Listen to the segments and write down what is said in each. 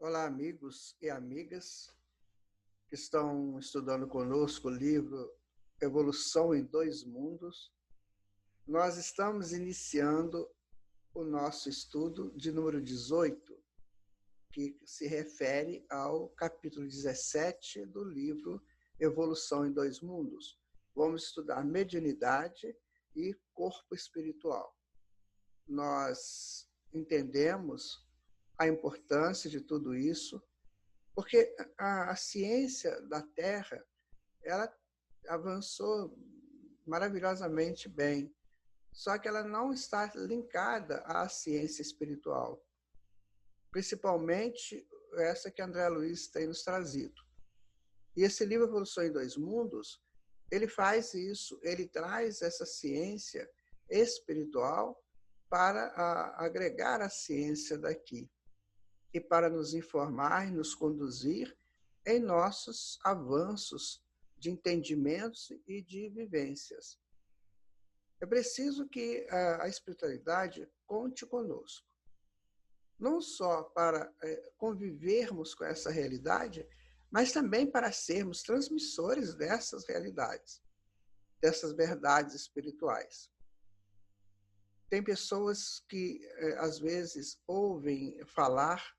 Olá, amigos e amigas que estão estudando conosco o livro Evolução em Dois Mundos. Nós estamos iniciando o nosso estudo de número 18, que se refere ao capítulo 17 do livro Evolução em Dois Mundos. Vamos estudar mediunidade e corpo espiritual. Nós entendemos a importância de tudo isso, porque a ciência da Terra, ela avançou maravilhosamente bem, só que ela não está linkada à ciência espiritual, principalmente essa que André Luiz tem nos trazido. E esse livro Evolução em Dois Mundos, ele faz isso, ele traz essa ciência espiritual para agregar a ciência daqui e para nos informar e nos conduzir em nossos avanços de entendimentos e de vivências. É preciso que a espiritualidade conte conosco, não só para convivermos com essa realidade, mas também para sermos transmissores dessas realidades, dessas verdades espirituais. Tem pessoas que, às vezes, ouvem falar,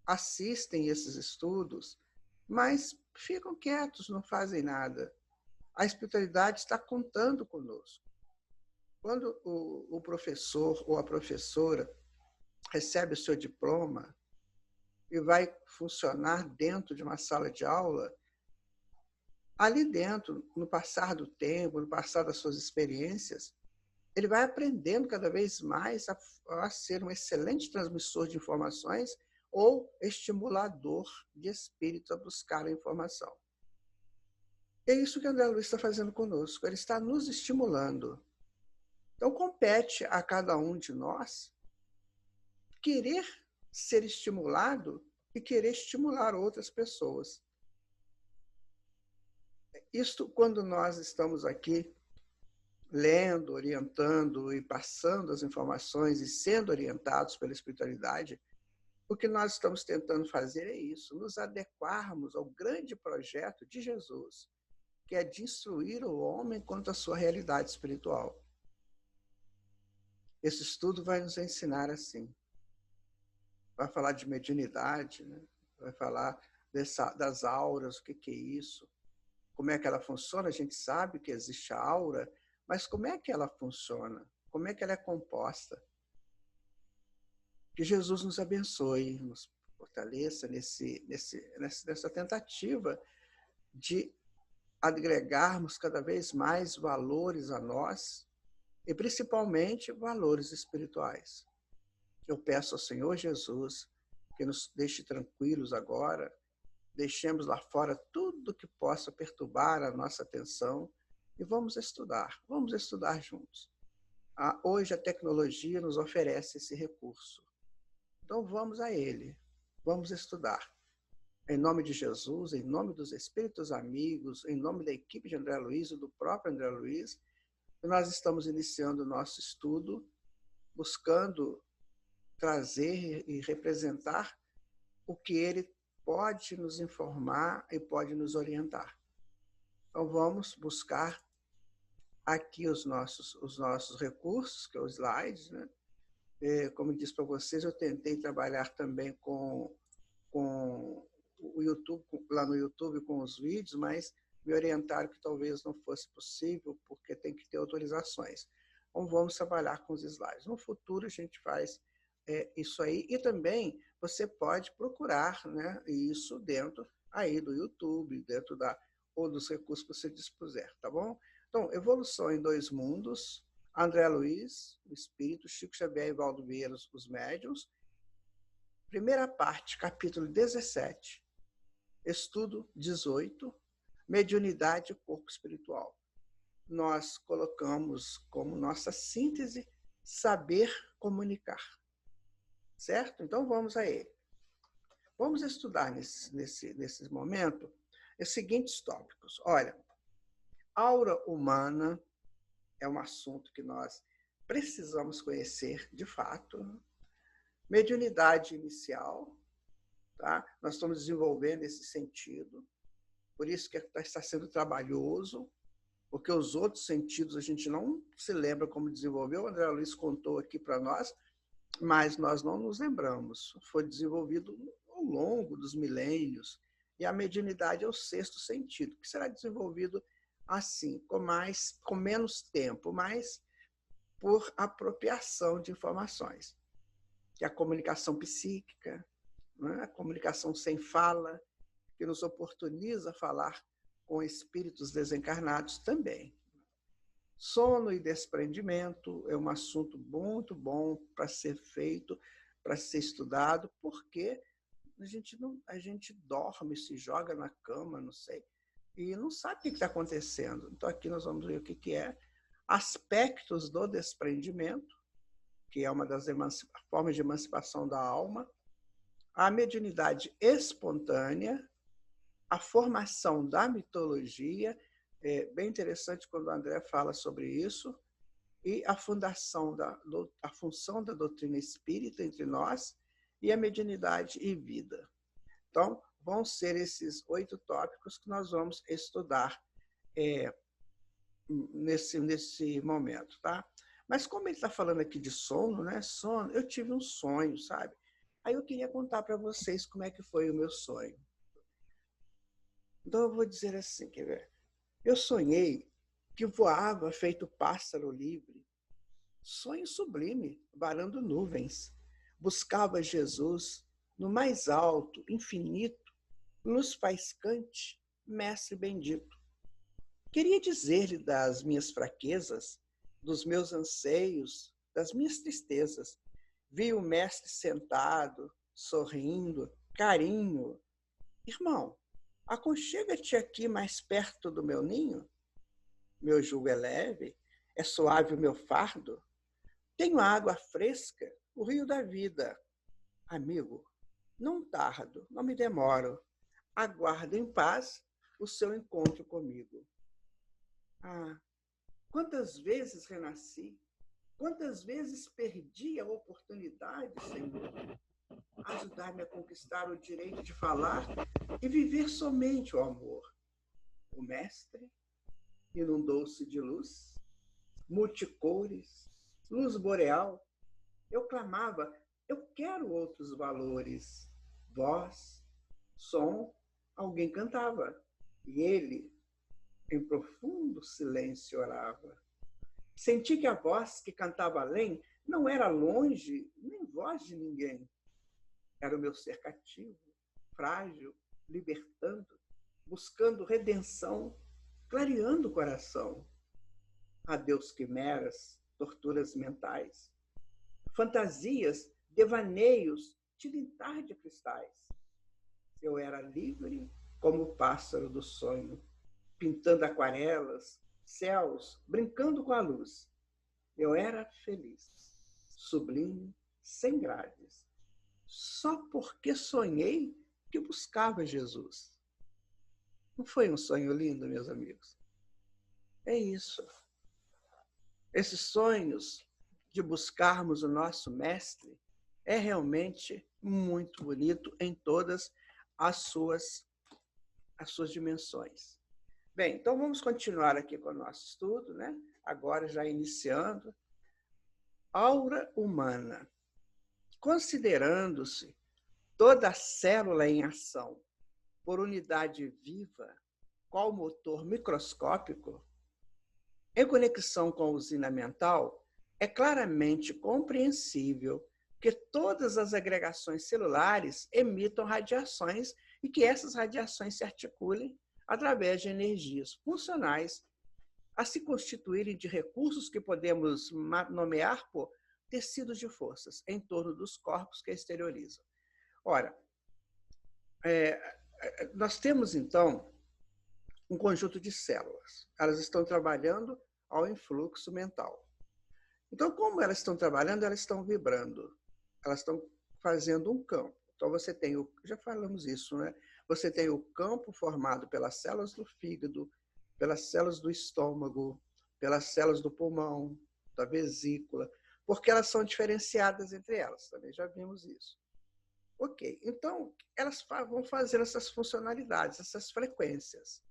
assistem esses estudos, mas ficam quietos, não fazem nada. A espiritualidade está contando conosco. Quando o professor ou a professora recebe o seu diploma e vai funcionar dentro de uma sala de aula, ali dentro, no passar do tempo, no passar das suas experiências, ele vai aprendendo cada vez mais a ser um excelente transmissor de informações ou estimulador de espírito a buscar a informação. É isso que André Luiz está fazendo conosco, ele está nos estimulando. Então, compete a cada um de nós querer ser estimulado e querer estimular outras pessoas. Isto, quando nós estamos aqui lendo, orientando e passando as informações e sendo orientados pela espiritualidade, o que nós estamos tentando fazer é isso, nos adequarmos ao grande projeto de Jesus, que é de instruir o homem quanto à sua realidade espiritual. Esse estudo vai nos ensinar assim. Vai falar de mediunidade, né? Vai falar das auras, o que é isso, como é que ela funciona. A gente sabe que existe a aura, mas como é que ela funciona? Como é que ela é composta? Que Jesus nos abençoe, nos fortaleça nessa tentativa de agregarmos cada vez mais valores a nós e principalmente valores espirituais. Eu peço ao Senhor Jesus que nos deixe tranquilos agora, deixemos lá fora tudo que possa perturbar a nossa atenção e vamos estudar juntos. Hoje a tecnologia nos oferece esse recurso. Então vamos a ele, vamos estudar. Em nome de Jesus, em nome dos espíritos amigos, em nome da equipe de André Luiz e do próprio André Luiz, nós estamos iniciando o nosso estudo, buscando trazer e representar o que ele pode nos informar e pode nos orientar. Então vamos buscar aqui os nossos recursos, que é os slides, né? Como eu disse para vocês, eu tentei trabalhar também com o YouTube, lá no YouTube com os vídeos, mas me orientaram que talvez não fosse possível, porque tem que ter autorizações. Então vamos trabalhar com os slides. No futuro a gente faz isso aí, e também você pode procurar, né, isso dentro aí do YouTube, dentro ou dos recursos que você dispuser, tá bom? Então, Evolução em Dois Mundos, André Luiz, o Espírito, Chico Xavier e Valdo Vieira, os médiuns. Primeira parte, capítulo 17, estudo 18, mediunidade e corpo espiritual. Nós colocamos como nossa síntese saber comunicar. Certo? Então vamos a ele. Vamos estudar nesse momento os seguintes tópicos. Olha, aura humana é um assunto que nós precisamos conhecer de fato. Mediunidade inicial, tá? Nós estamos desenvolvendo esse sentido, por isso que está sendo trabalhoso, porque os outros sentidos a gente não se lembra como desenvolveu. O André Luiz contou aqui para nós, mas nós não nos lembramos. Foi desenvolvido ao longo dos milênios, e a mediunidade é o sexto sentido, que será desenvolvido assim, com menos tempo, mas por apropriação de informações, que é a comunicação psíquica, né? A comunicação sem fala, que nos oportuniza falar com espíritos desencarnados também. Sono e desprendimento é um assunto muito bom para ser feito, para ser estudado, porque a gente dorme, se joga na cama, não sei, e não sabe o que está acontecendo. Então, aqui nós vamos ver o que é aspectos do desprendimento, que é uma das formas de emancipação da alma, a mediunidade espontânea, a formação da mitologia, é bem interessante quando o André fala sobre isso, e a função da doutrina espírita entre nós, e a mediunidade e vida. Então, vão ser esses 8 tópicos que nós vamos estudar nesse momento, tá? Mas como ele está falando aqui de sono, né? Sono, eu tive um sonho, sabe? Aí eu queria contar para vocês como é que foi o meu sonho. Então eu vou dizer assim, quer ver? Eu sonhei que voava feito pássaro livre, sonho sublime, varando nuvens. Buscava Jesus no mais alto, infinito, luz faiscante, mestre bendito. Queria dizer-lhe das minhas fraquezas, dos meus anseios, das minhas tristezas. Vi o mestre sentado, sorrindo, carinho. Irmão, aconchega-te aqui mais perto do meu ninho. Meu jugo é leve, é suave o meu fardo. Tenho água fresca, o rio da vida. Amigo, não tardo, não me demoro. Aguardo em paz o seu encontro comigo. Ah, quantas vezes renasci, quantas vezes perdi a oportunidade, Senhor, ajudar-me a conquistar o direito de falar e viver somente o amor. O mestre inundou-se de luz, multicores, luz boreal. Eu clamava, eu quero outros valores. Voz, som, alguém cantava. E ele, em profundo silêncio, orava. Senti que a voz que cantava além não era longe, nem voz de ninguém. Era o meu ser cativo, frágil, libertando, buscando redenção, clareando o coração. Adeus quimeras, torturas mentais, fantasias, devaneios, tilintar de cristais. Eu era livre como o pássaro do sonho, pintando aquarelas, céus, brincando com a luz. Eu era feliz, sublime, sem grades, só porque sonhei que buscava Jesus. Não foi um sonho lindo, meus amigos? É isso. Esses sonhos de buscarmos o nosso mestre é realmente muito bonito em todas as suas dimensões. Bem, então vamos continuar aqui com o nosso estudo, né? Agora já iniciando. Aura humana. Considerando-se toda a célula em ação por unidade viva, qual motor microscópico, em conexão com a usina mental, é claramente compreensível que todas as agregações celulares emitam radiações e que essas radiações se articulem através de energias funcionais a se constituírem de recursos que podemos nomear por tecidos de forças em torno dos corpos que exteriorizam. Ora, nós temos, então, um conjunto de células. Elas estão trabalhando ao influxo mental. Então, como elas estão trabalhando, elas estão vibrando. Elas estão fazendo um campo. Então, você tem já falamos isso, né? Você tem o campo formado pelas células do fígado, pelas células do estômago, pelas células do pulmão, da vesícula, porque elas são diferenciadas entre elas. Também já vimos isso. Ok, então elas vão fazer essas funcionalidades, essas frequências.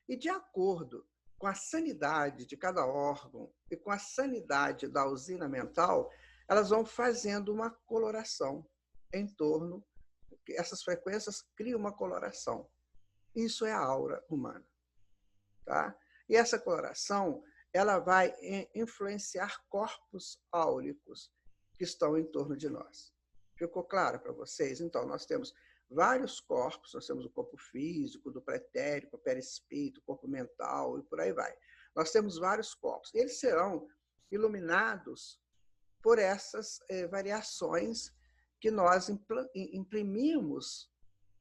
E de acordo com a sanidade de cada órgão e com a sanidade da usina mental, elas vão fazendo uma coloração em torno, essas frequências criam uma coloração. Isso é a aura humana, tá? E essa coloração, ela vai influenciar corpos áuricos que estão em torno de nós. Ficou claro para vocês? Então, nós temos vários corpos, nós temos o corpo físico, do pretérico, o perispírito, o corpo mental e por aí vai. Nós temos vários corpos. Eles serão iluminados por essas variações que nós imprimimos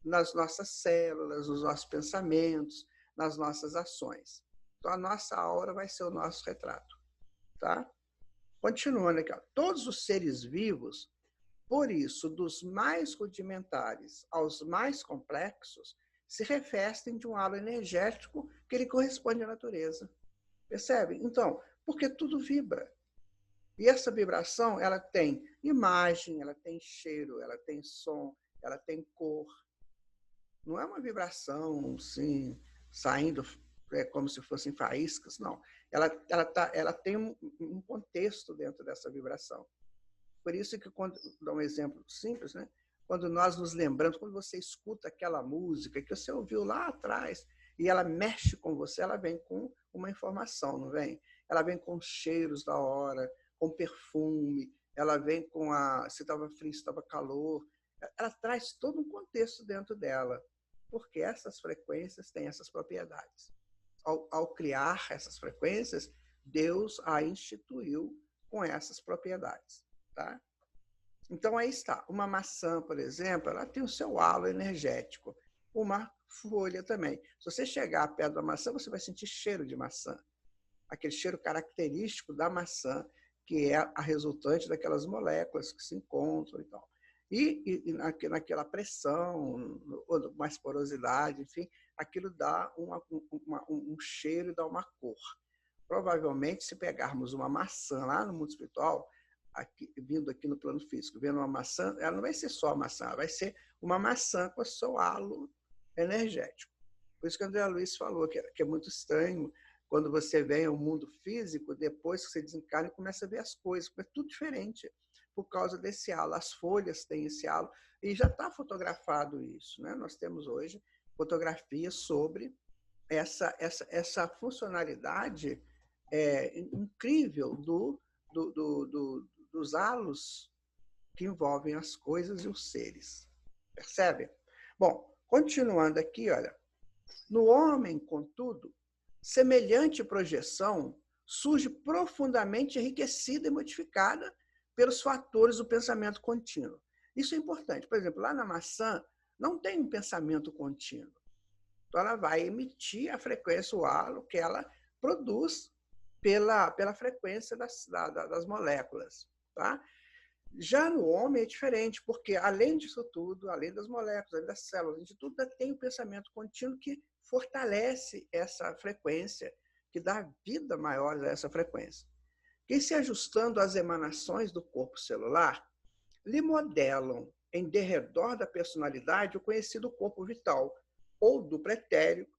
nas nossas células, nos nossos pensamentos, nas nossas ações. Então, a nossa aura vai ser o nosso retrato. Tá? Continuando aqui, ó. Todos os seres vivos, por isso, dos mais rudimentares aos mais complexos, se revestem de um halo energético que lhe corresponde à natureza. Percebe? Então, porque tudo vibra. E essa vibração, ela tem imagem, ela tem cheiro, ela tem som, ela tem cor. Não é uma vibração, assim, saindo como se fossem faíscas, não. Ela tem um contexto dentro dessa vibração. Por isso que, quando dá um exemplo simples, né? Quando nós nos lembramos, quando você escuta aquela música que você ouviu lá atrás e ela mexe com você, ela vem com uma informação, não vem? Ela vem com cheiros da hora, com perfume, ela vem com se estava frio, se estava calor. Ela traz todo um contexto dentro dela, porque essas frequências têm essas propriedades. Ao criar essas frequências, Deus a instituiu com essas propriedades. Tá? Então, aí está. Uma maçã, por exemplo, ela tem o seu halo energético. Uma folha também. Se você chegar perto da maçã, você vai sentir cheiro de maçã. Aquele cheiro característico da maçã, que é a resultante daquelas moléculas que se encontram e tal. E naquela pressão, ou mais porosidade, enfim, aquilo dá um cheiro e dá uma cor. Provavelmente, se pegarmos uma maçã lá no mundo espiritual, vindo aqui no plano físico, vendo uma maçã, ela não vai ser só maçã, ela vai ser uma maçã com o seu halo energético. Por isso que o André Luiz falou que é muito estranho quando você vem ao mundo físico, depois que você desencarna e começa a ver as coisas, porque é tudo diferente por causa desse halo. As folhas têm esse halo e já está fotografado isso, né? Nós temos hoje fotografias sobre essa funcionalidade incrível dos halos que envolvem as coisas e os seres. Percebe? Bom, continuando aqui, olha. No homem, contudo, semelhante projeção surge profundamente enriquecida e modificada pelos fatores do pensamento contínuo. Isso é importante. Por exemplo, lá na maçã não tem um pensamento contínuo. Então, ela vai emitir a frequência, o halo, que ela produz pela frequência das moléculas. Tá? Já no homem é diferente, porque além disso tudo, além das moléculas, além das células, além de tudo, tem o pensamento contínuo que fortalece essa frequência, que dá vida maior a essa frequência. Que, se ajustando às emanações do corpo celular, lhe modelam em derredor da personalidade o conhecido corpo vital, ou do pretérito,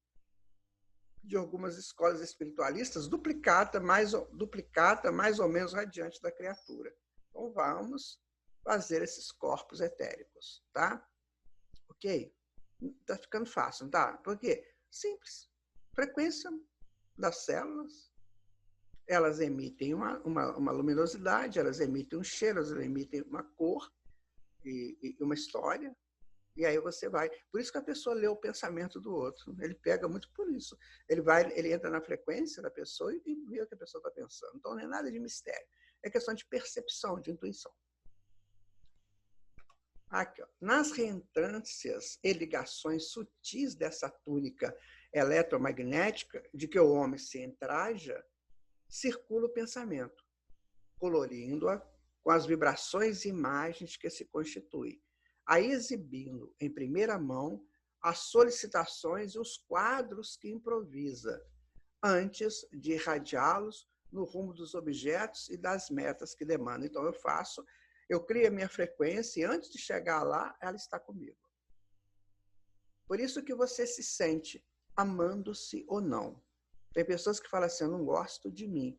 de algumas escolas espiritualistas, duplicata mais ou menos radiante da criatura. Então, vamos fazer esses corpos etéricos, tá? Ok? Tá ficando fácil, tá? Por quê? Simples. Frequência das células, elas emitem uma luminosidade, elas emitem um cheiro, elas emitem uma cor e uma história. E aí você vai. Por isso que a pessoa lê o pensamento do outro. Ele pega muito por isso. Ele entra na frequência da pessoa e vê o que a pessoa está pensando. Então, não é nada de mistério. É questão de percepção, de intuição. Aqui, ó. Nas reentrâncias e ligações sutis dessa túnica eletromagnética de que o homem se entraja, circula o pensamento, colorindo-a com as vibrações e imagens que se constituem, aí exibindo em primeira mão as solicitações e os quadros que improvisa, antes de irradiá-los no rumo dos objetos e das metas que demandam. Então, eu faço Eu crio a minha frequência e antes de chegar lá, ela está comigo. Por isso que você se sente amando-se ou não. Tem pessoas que falam assim, eu não gosto de mim.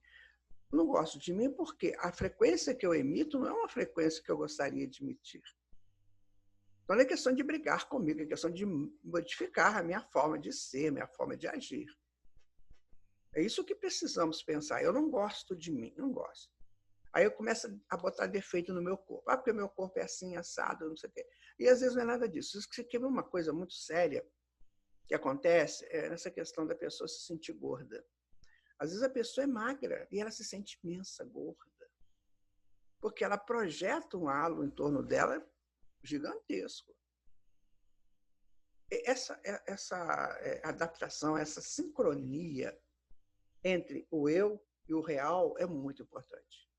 Não gosto de mim porque a frequência que eu emito não é uma frequência que eu gostaria de emitir. Então não é questão de brigar comigo, é questão de modificar a minha forma de ser, a minha forma de agir. É isso que precisamos pensar. Eu não gosto de mim, não gosto. Aí eu começo a botar defeito no meu corpo. Ah, porque o meu corpo é assim, assado, não sei o quê. E às vezes não é nada disso. Isso que é uma coisa muito séria que acontece é nessa questão da pessoa se sentir gorda. Às vezes a pessoa é magra e ela se sente imensa, gorda. Porque ela projeta um halo em torno dela gigantesco. Essa adaptação, essa sincronia entre o eu e o real é muito importante.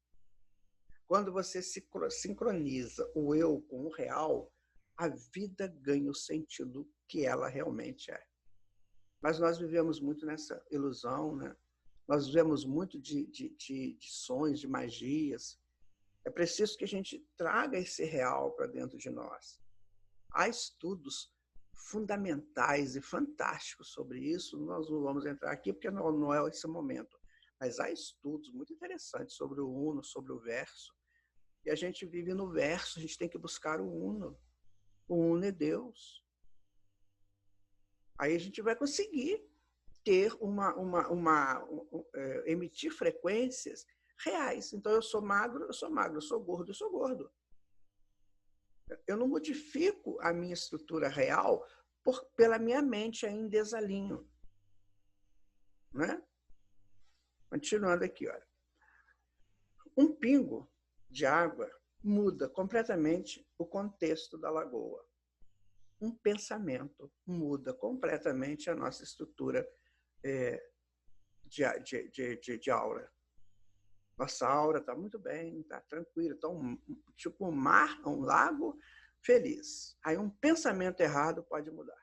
Quando você sincroniza o eu com o real, a vida ganha o sentido que ela realmente é. Mas nós vivemos muito nessa ilusão, né? Nós vivemos muito de sonhos, de magias. É preciso que a gente traga esse real para dentro de nós. Há estudos fundamentais e fantásticos sobre isso, nós não vamos entrar aqui porque não é esse momento, mas há estudos muito interessantes sobre o uno, sobre o verso, e a gente vive no verso, a gente tem que buscar o uno. O uno é Deus. Aí a gente vai conseguir ter emitir frequências reais. Então, eu sou magro, eu sou magro, eu sou gordo, eu sou gordo. Eu não modifico a minha estrutura real pela minha mente em desalinho. Né? Continuando aqui, olha. Um pingo de água muda completamente o contexto da lagoa. Um pensamento muda completamente a nossa estrutura de aura. Nossa aura está muito bem, está tranquila. Então, tipo um mar, um lago feliz. Aí um pensamento errado pode mudar.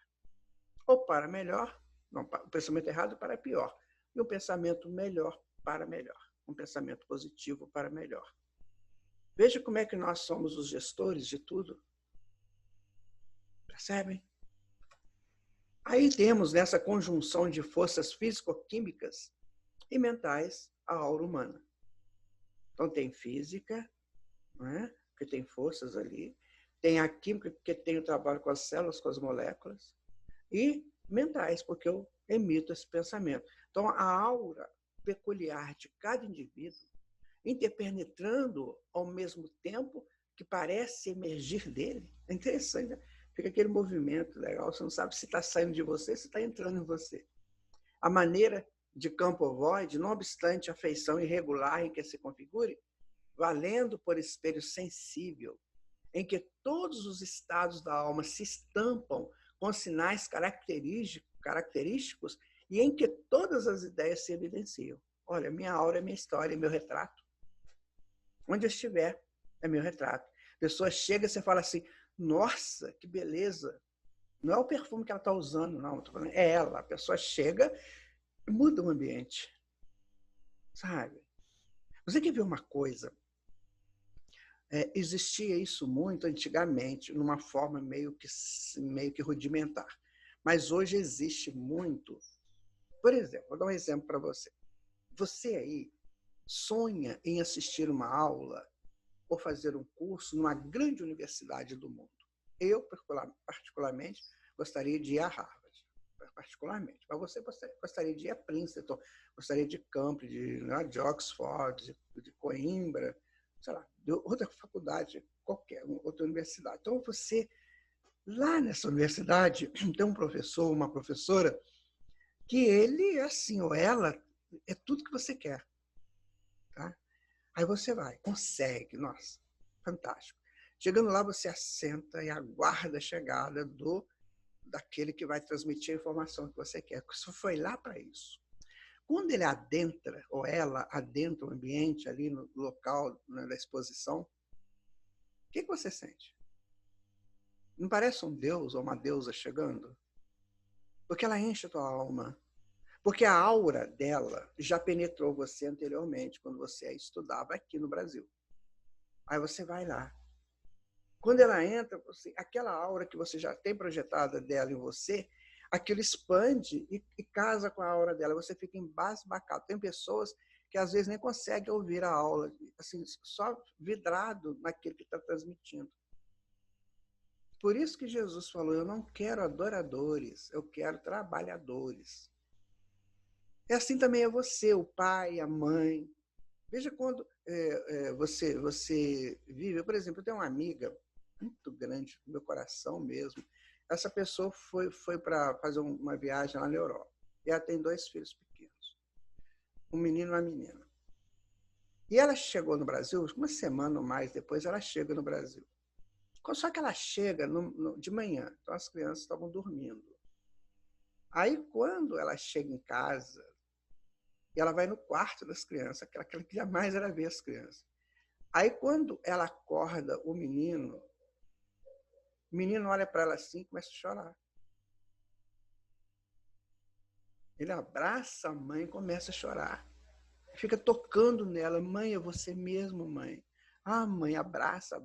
Ou para melhor, não, o pensamento errado para pior. E um pensamento melhor para melhor. Um pensamento positivo para melhor. Veja como é que nós somos os gestores de tudo. Percebem? Aí temos nessa conjunção de forças físico-químicas e mentais a aura humana. Então tem física, né? Que tem forças ali, tem a química, que tem o trabalho com as células, com as moléculas, e mentais, porque eu emito esse pensamento. Então a aura peculiar de cada indivíduo, interpenetrando ao mesmo tempo que parece emergir dele, é interessante, né? Fica aquele movimento legal, você não sabe se está saindo de você, se está entrando em você. A maneira de campo ovoide, não obstante a feição irregular em que se configure, valendo por espelho sensível, em que todos os estados da alma se estampam com sinais característicos e em que todas as ideias se evidenciam. Olha, minha aura é minha história, é meu retrato. Onde eu estiver, é meu retrato. A pessoa chega e você fala assim, nossa, que beleza. Não é o perfume que ela está usando, não. É ela. A pessoa chega e muda o ambiente. Sabe? Você quer ver uma coisa? Existia isso muito antigamente, numa forma meio que rudimentar. Mas hoje existe muito. Por exemplo, vou dar um exemplo para você. Você aí sonha em assistir uma aula ou fazer um curso numa grande universidade do mundo. Eu, particularmente, gostaria de ir a Harvard, particularmente. Mas você gostaria de ir a Princeton, gostaria de Cambridge, de Oxford, de Coimbra, sei lá, de outra faculdade, qualquer outra universidade. Então, você, lá nessa universidade, tem um professor, uma professora, que ele, assim, ou ela, é tudo que você quer. Tá? Aí você vai, consegue, nossa, fantástico. Chegando lá, você assenta e aguarda a chegada daquele que vai transmitir a informação que você quer. Você foi lá para isso. Quando ele adentra, ou ela adentra o ambiente ali no local, né, da exposição, o que você sente? Não parece um deus ou uma deusa chegando? Porque ela enche a tua alma. Porque a aura dela já penetrou você anteriormente, quando você a estudava aqui no Brasil. Aí você vai lá. Quando ela entra, aquela aura que você já tem projetada dela em você, aquilo expande e casa com a aura dela. Você fica embasbacado. Tem pessoas que às vezes nem conseguem ouvir a aula, assim, só vidrado naquilo que está transmitindo. Por isso que Jesus falou, eu não quero adoradores, eu quero trabalhadores. E assim também é você, o pai, a mãe. Veja quando você vive. Por exemplo, eu tenho uma amiga muito grande no meu coração mesmo. Essa pessoa foi para fazer uma viagem lá na Europa. E ela tem 2 filhos pequenos, um menino e uma menina. E ela chegou no Brasil, uma semana ou mais depois, ela chega no Brasil. Só que ela chega de manhã, então as crianças estavam dormindo. Aí, quando ela chega em casa, e ela vai no quarto das crianças, aquela que jamais ela vê as crianças. Aí, quando ela acorda o menino olha para ela assim e começa a chorar. Ele abraça a mãe e começa a chorar. Fica tocando nela. Mãe, é você mesmo, mãe. Ah, mãe, abraça,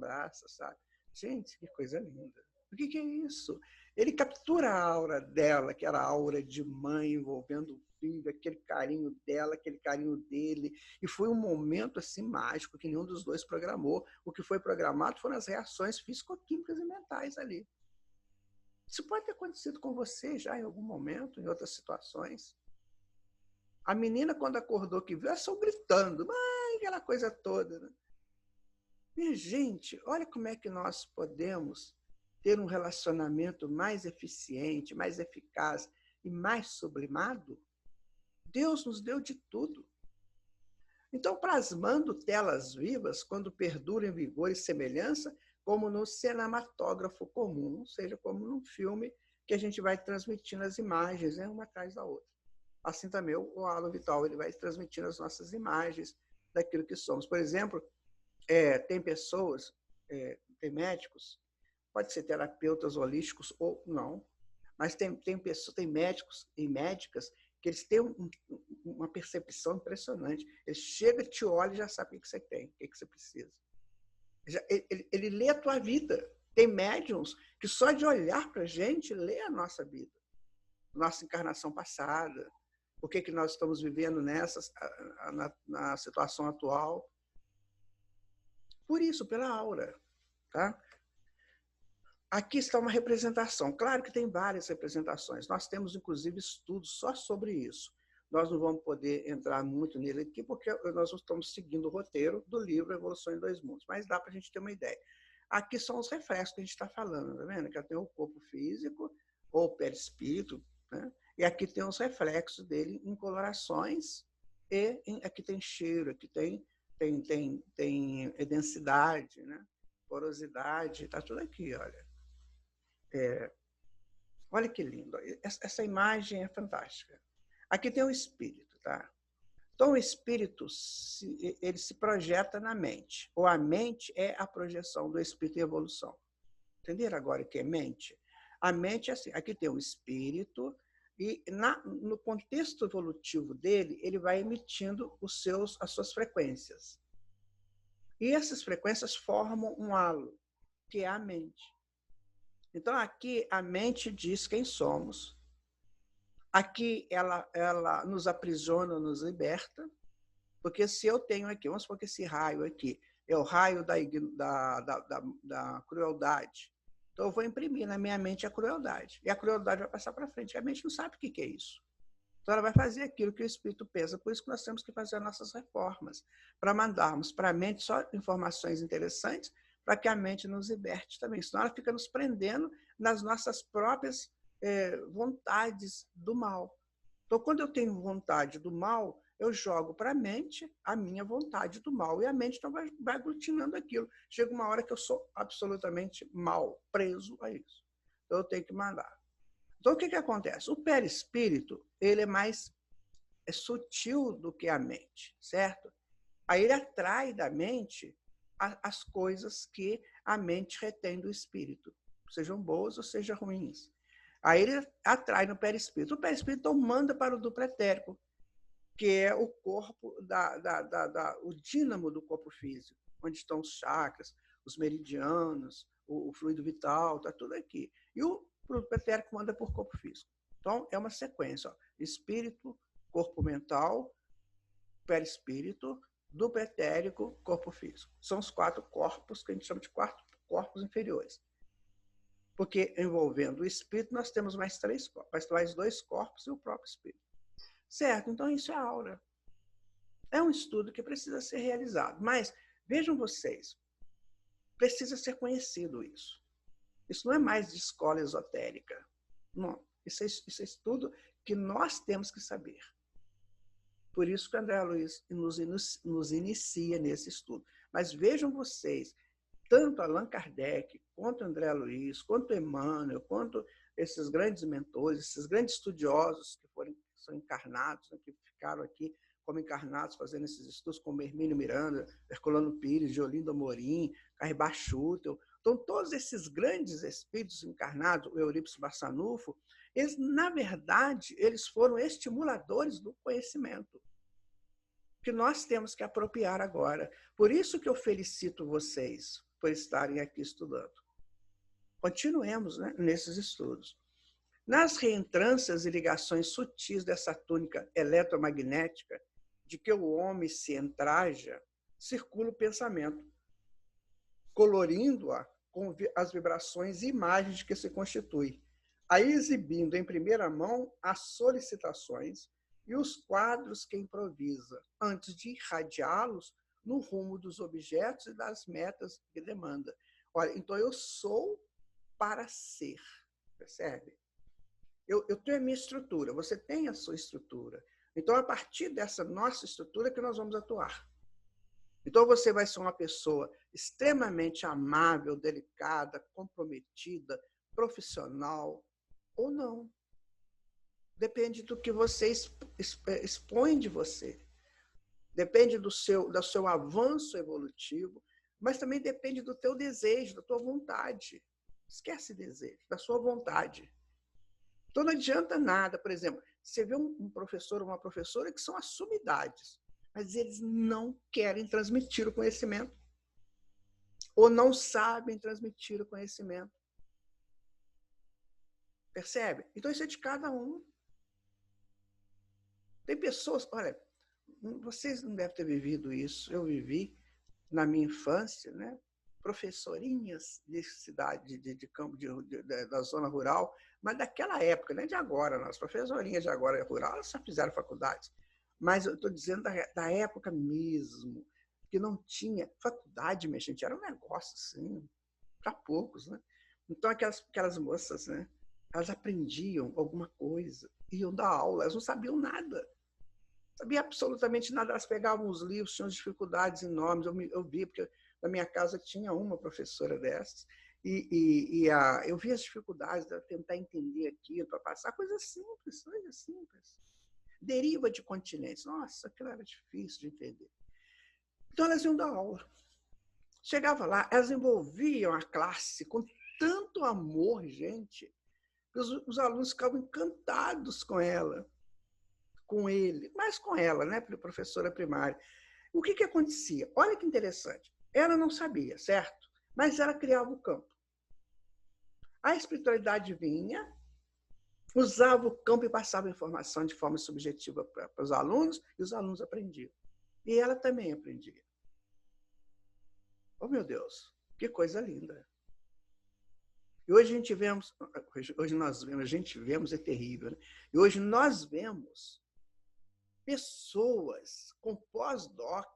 sabe? Gente, que coisa linda. O que é isso? Ele captura a aura dela, que era a aura de mãe envolvendo o filho, aquele carinho dela, aquele carinho dele. E foi um momento assim mágico que nenhum dos dois programou. O que foi programado foram as reações físico-químicas e mentais ali. Isso pode ter acontecido com você já em algum momento, em outras situações. A menina, quando acordou que viu, ela só gritando, mãe, aquela coisa toda. Né? Minha gente, olha como é que nós podemos ter um relacionamento mais eficiente, mais eficaz e mais sublimado. Deus nos deu de tudo. Então, plasmando telas vivas, quando perduram em vigor e semelhança, como no cinematógrafo comum, ou seja, como num filme que a gente vai transmitindo as imagens, né, uma atrás da outra. Assim também o halo vital, ele vai transmitindo as nossas imagens daquilo que somos. Por exemplo, tem pessoas, tem médicos, pode ser terapeutas holísticos ou não, mas tem pessoas, tem médicos e médicas que eles têm uma percepção impressionante. Ele chega, te olha e já sabe o que você tem, o que você precisa. Ele lê a tua vida. Tem médiums que só de olhar para a gente, lê a nossa vida. Nossa encarnação passada, o que nós estamos vivendo na situação atual. Por isso, pela aura. Tá? Aqui está uma representação. Claro que tem várias representações. Nós temos, inclusive, estudos só sobre isso. Nós não vamos poder entrar muito nele aqui, porque nós estamos seguindo o roteiro do livro Evolução em Dois Mundos. Mas dá para a gente ter uma ideia. Aqui são os reflexos que a gente está falando, tá vendo? Que tem o corpo físico, ou o perispírito, né? E aqui tem os reflexos dele em colorações, e aqui tem cheiro, aqui tem densidade, né? Porosidade, está tudo aqui, olha. Olha que lindo. Essa imagem é fantástica. Aqui tem o espírito, tá? Então, o espírito, ele se projeta na mente. Ou a mente é a projeção do espírito em evolução. Entenderam agora o que é mente? A mente é assim, aqui tem o espírito e no contexto evolutivo dele, ele vai emitindo as suas frequências. E essas frequências formam um halo, que é a mente. Então, aqui a mente diz quem somos. Aqui ela nos aprisiona, nos liberta. Porque se eu tenho aqui, vamos supor que esse raio aqui é o raio da crueldade. Então, eu vou imprimir na minha mente a crueldade. E a crueldade vai passar para frente. A mente não sabe o que é isso. Então, ela vai fazer aquilo que o espírito pensa. Por isso que nós temos que fazer as nossas reformas. Para mandarmos para a mente só informações interessantes, para que a mente nos liberte também. Senão ela fica nos prendendo nas nossas próprias vontades do mal. Então, quando eu tenho vontade do mal, eu jogo para a mente a minha vontade do mal. E a mente então vai aglutinando aquilo. Chega uma hora que eu sou absolutamente mal, preso a isso. Então, eu tenho que mandar. Então, o que acontece? O perispírito, ele é mais sutil do que a mente, certo? Aí ele atrai da mente as coisas que a mente retém do espírito, sejam boas ou sejam ruins. Aí ele atrai no perispírito. O perispírito então manda para o duplo etérico, que é o corpo, o dínamo do corpo físico. onde estão os chakras, os meridianos, o fluido vital, está tudo aqui. E o produto pretérico manda por corpo físico. Então, é uma sequência. Ó. Espírito, corpo mental, perispírito, do pretérico, corpo físico. São os 4 corpos que a gente chama de 4 corpos inferiores. Porque envolvendo o espírito, nós temos mais 3 corpos, mais 2 corpos e o próprio espírito. Certo? Então, isso é aura. É um estudo que precisa ser realizado. Mas, vejam vocês, precisa ser conhecido isso. Isso não é mais de escola esotérica. Não. Isso é estudo que nós temos que saber. Por isso que o André Luiz nos inicia nesse estudo. Mas vejam vocês, tanto Allan Kardec, quanto André Luiz, quanto Emmanuel, quanto esses grandes mentores, esses grandes estudiosos que são encarnados, né, que ficaram aqui como encarnados fazendo esses estudos, como Hermínio Miranda, Herculano Pires, Geolindo Amorim, Caribá Schutel. Então, todos esses grandes espíritos encarnados, o Eurípides Barçanufo, eles, na verdade, eles foram estimuladores do conhecimento que nós temos que apropriar agora. Por isso que eu felicito vocês por estarem aqui estudando. Continuemos, né, nesses estudos. Nas reentrâncias e ligações sutis dessa túnica eletromagnética de que o homem se entraja, circula o pensamento, colorindo-a com as vibrações e imagens de que se constitui, aí exibindo em primeira mão as solicitações e os quadros que improvisa, antes de irradiá-los no rumo dos objetos e das metas que demanda. Olha, então eu sou para ser, percebe? Eu tenho a minha estrutura, você tem a sua estrutura. Então, a partir dessa nossa estrutura que nós vamos atuar. Então, você vai ser uma pessoa extremamente amável, delicada, comprometida, profissional, ou não. Depende do que você expõe de você. Depende do seu avanço evolutivo, mas também depende do teu desejo, da tua vontade. Esquece desejo, da sua vontade. Então, não adianta nada. Por exemplo, você vê um professor ou uma professora que são as sumidades, mas eles não querem transmitir o conhecimento ou não sabem transmitir o conhecimento. Percebe? Então, isso é de cada um. Tem pessoas... Olha, vocês não devem ter vivido isso. Eu vivi na minha infância, né? Professorinhas de cidade, de campo, da zona rural, mas daquela época, não é de agora, não. As professorinhas de agora rural, elas só fizeram faculdades. Mas eu estou dizendo da época mesmo, que não tinha faculdade, minha gente, era um negócio assim, para poucos, né? Então, aquelas moças, né? Elas aprendiam alguma coisa, iam dar aula, elas não sabiam nada. Sabia absolutamente nada, elas pegavam os livros, tinham dificuldades enormes, eu vi, porque na minha casa tinha uma professora dessas, eu vi as dificuldades de tentar entender aquilo, para passar, coisas simples. Deriva de continentes, nossa, aquilo era difícil de entender. Então, elas iam dar aula. Chegava lá, elas envolviam a classe com tanto amor, gente, que os alunos ficavam encantados com ela, com ele, mas com ela, né, professora primária. O que acontecia? Olha que interessante. Ela não sabia, certo? Mas ela criava o campo. A espiritualidade vinha, usava o campo e passava informação de forma subjetiva para os alunos, e os alunos aprendiam. E ela também aprendia. Oh, meu Deus, que coisa linda. E hoje nós vemos, é terrível, né? E hoje nós vemos pessoas com pós-doc,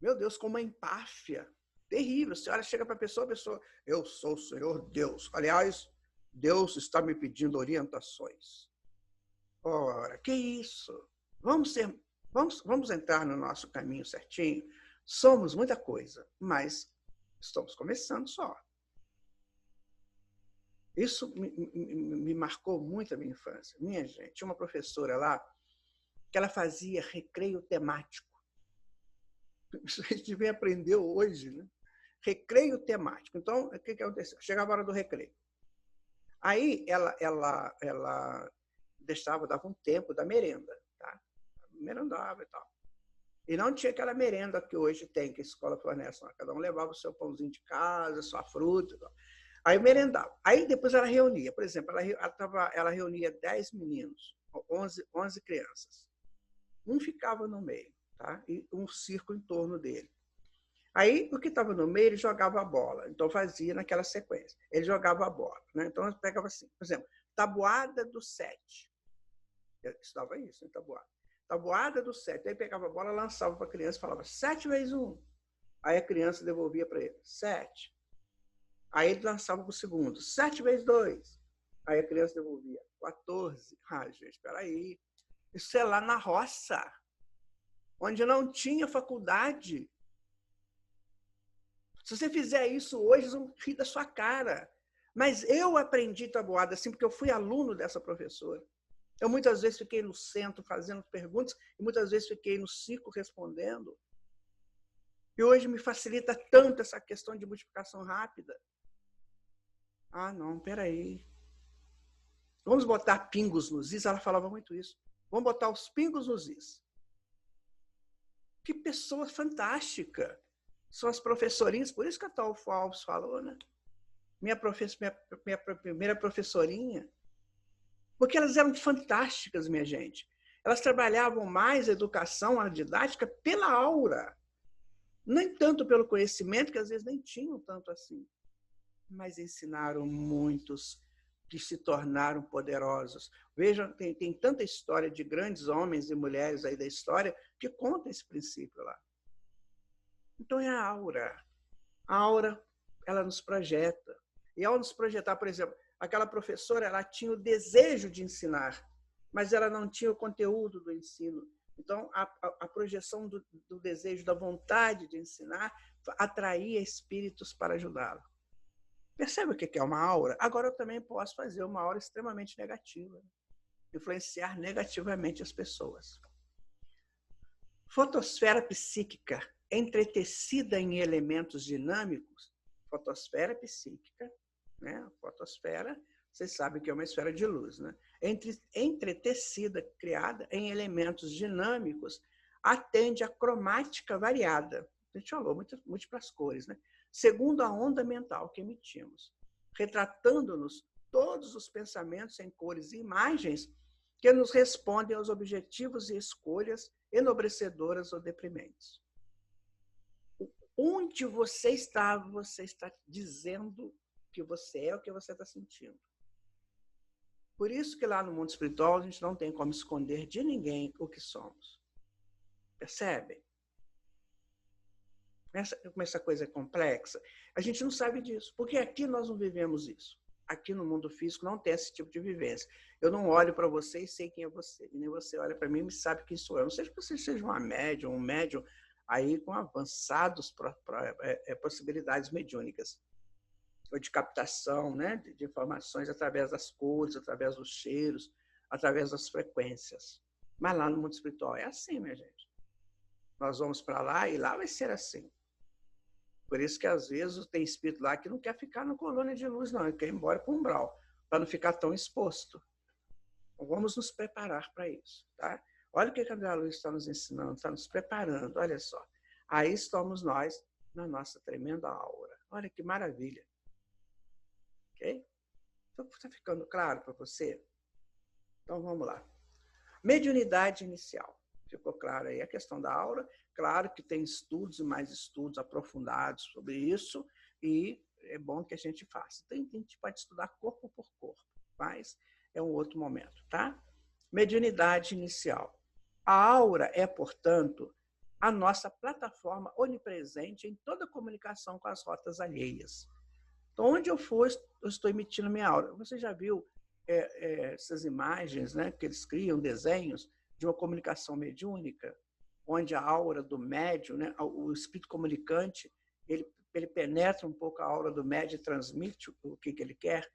meu Deus, com uma empáfia terrível. A senhora chega para a pessoa, eu sou o Senhor Deus. Aliás, Deus está me pedindo orientações. Ora, que isso? Vamos entrar no nosso caminho certinho? Somos muita coisa, mas estamos começando só. Isso me marcou muito a minha infância. Minha gente, tinha uma professora lá que ela fazia recreio temático. Isso a gente vem aprender hoje, né? Recreio temático. Então, o que aconteceu? Chegava a hora do recreio. Aí ela dava um tempo da merenda, tá? Merendava e tal. E não tinha aquela merenda que hoje tem, que a escola fornece. Não. Cada um levava o seu pãozinho de casa, sua fruta. Aí merendava. Aí depois ela reunia. Por exemplo, ela reunia 10 meninos, 11 crianças. Um ficava no meio, tá? E um círculo em torno dele. Aí, o que estava no meio, ele jogava a bola. Então, fazia naquela sequência. Ele jogava a bola. Né? Então, eu pegava assim, por exemplo, tabuada do 7. Eu estudava isso, em tabuada. Tabuada do 7. Aí pegava a bola, lançava para a criança e falava 7 vezes 1. Aí a criança devolvia para ele 7. Aí ele lançava para o segundo 7 vezes 2. Aí a criança devolvia 14. Ah, gente, espera aí. Isso é lá na roça, onde não tinha faculdade. Se você fizer isso hoje, eles vão rir da sua cara. Mas eu aprendi tabuada assim, porque eu fui aluno dessa professora. Eu muitas vezes fiquei no centro fazendo perguntas e muitas vezes fiquei no círculo respondendo. E hoje me facilita tanto essa questão de multiplicação rápida. Ah, não, peraí. Vamos botar pingos nos is? Ela falava muito isso. Vamos botar os pingos nos is. Que pessoa fantástica. São as professorinhas, por isso que a Taufo Alves falou, né? Minha primeira professorinha. Porque elas eram fantásticas, minha gente. Elas trabalhavam mais a educação, a didática, pela aura. Nem tanto pelo conhecimento, que às vezes nem tinham tanto assim. Mas ensinaram muitos que se tornaram poderosos. Vejam, tem tanta história de grandes homens e mulheres aí da história que conta esse princípio lá. Então é a aura. A aura, ela nos projeta. E ao nos projetar, por exemplo, aquela professora, ela tinha o desejo de ensinar, mas ela não tinha o conteúdo do ensino. Então, a projeção do desejo, da vontade de ensinar, atraía espíritos para ajudá-la. Percebe o que é uma aura? Agora eu também posso fazer uma aura extremamente negativa, influenciar negativamente as pessoas. Fotosfera psíquica, entretecida em elementos dinâmicos, fotosfera psíquica, né? A fotosfera, vocês sabem que é uma esfera de luz, né? Entretecida, criada em elementos dinâmicos, atende à cromática variada. A gente falou múltiplas cores, né? Segundo a onda mental que emitimos, retratando-nos todos os pensamentos em cores e imagens que nos respondem aos objetivos e escolhas enobrecedoras ou deprimentes. Onde você está dizendo que você é o que você está sentindo. Por isso que lá no mundo espiritual a gente não tem como esconder de ninguém o que somos. Percebem? Como essa coisa é complexa. A gente não sabe disso, porque aqui nós não vivemos isso. Aqui no mundo físico não tem esse tipo de vivência. Eu não olho para você e sei quem é você. E nem você olha para mim e sabe quem sou eu. Não sei que você seja uma médium, um médium aí com avançadas possibilidades mediúnicas. Ou de captação, né, de informações através das cores, através dos cheiros, através das frequências. Mas lá no mundo espiritual é assim, minha gente. Nós vamos para lá e lá vai ser assim. Por isso que, às vezes, tem espírito lá que não quer ficar na colônia de luz, não. Ele quer ir embora para o umbral, para não ficar tão exposto. Então, vamos nos preparar para isso, tá? Olha o que a André Luiz está nos ensinando, está nos preparando, olha só. Aí estamos nós, na nossa tremenda aura. Olha que maravilha. Ok? Então, está ficando claro para você? Então, vamos lá. Mediunidade inicial. Ficou claro aí a questão da aura. Claro que tem estudos e mais estudos aprofundados sobre isso, e é bom que a gente faça. A gente pode estudar corpo por corpo, mas é um outro momento, tá? Mediunidade inicial. A aura é, portanto, a nossa plataforma onipresente em toda comunicação com as rotas alheias. Então, onde eu for, eu estou emitindo minha aura. Você já viu essas imagens, né, que eles criam, desenhos de uma comunicação mediúnica, onde a aura do médium, né, o espírito comunicante, ele penetra um pouco a aura do médium e transmite o que ele quer,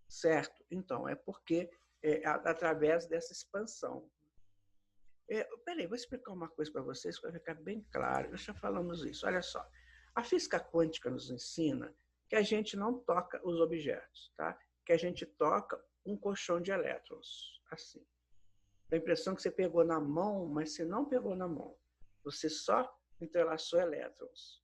certo? Então, é porque através dessa expansão. Peraí, vou explicar uma coisa para vocês que vai ficar bem claro. Nós já falamos isso. Olha só, a física quântica nos ensina que a gente não toca os objetos, tá? Que a gente toca um colchão de elétrons, assim. Dá a impressão que você pegou na mão, mas você não pegou na mão. Você só entrelaçou elétrons.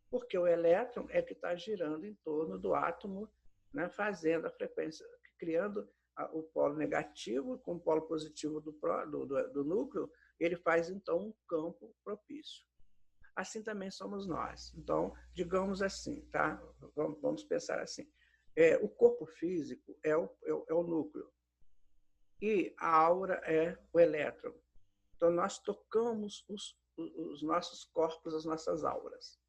Porque o elétron é que está girando em torno do átomo, né, fazendo a frequência, criando o polo negativo com o polo positivo do núcleo, ele faz, então, um campo propício. Assim também somos nós. Então, digamos assim, tá? Vamos pensar assim. O corpo físico é o núcleo e a aura é o elétron. Então, nós tocamos os nossos corpos, as nossas auras.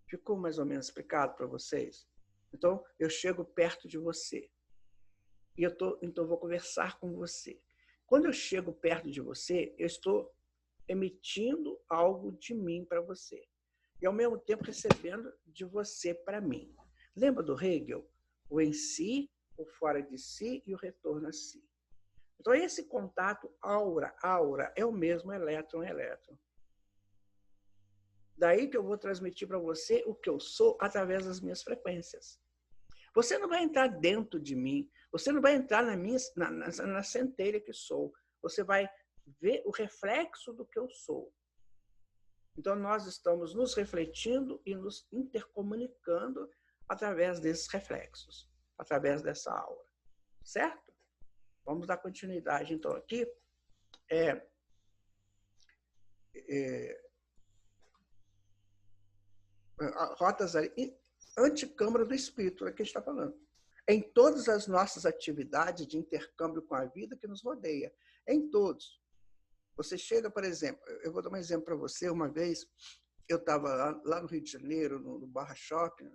Ficou mais ou menos explicado para vocês? Então, eu chego perto de você e então vou conversar com você. Quando eu chego perto de você, eu estou emitindo algo de mim para você e, ao mesmo tempo, recebendo de você para mim. Lembra do Hegel? O em si, o fora de si e o retorno a si. Então, esse contato aura é o mesmo elétron-elétron. Daí que eu vou transmitir para você o que eu sou através das minhas frequências. Você não vai entrar dentro de mim, você não vai entrar na centelha que sou. Você vai ver o reflexo do que eu sou. Então, nós estamos nos refletindo e nos intercomunicando através desses reflexos, através dessa aura. Certo? Vamos dar continuidade, então, aqui. Rotas anticâmara do espírito, é o que a gente está falando. Em todas as nossas atividades de intercâmbio com a vida que nos rodeia. Em todos. Você chega, por exemplo, eu vou dar um exemplo para você. Uma vez, eu estava lá no Rio de Janeiro, no Barra Shopping,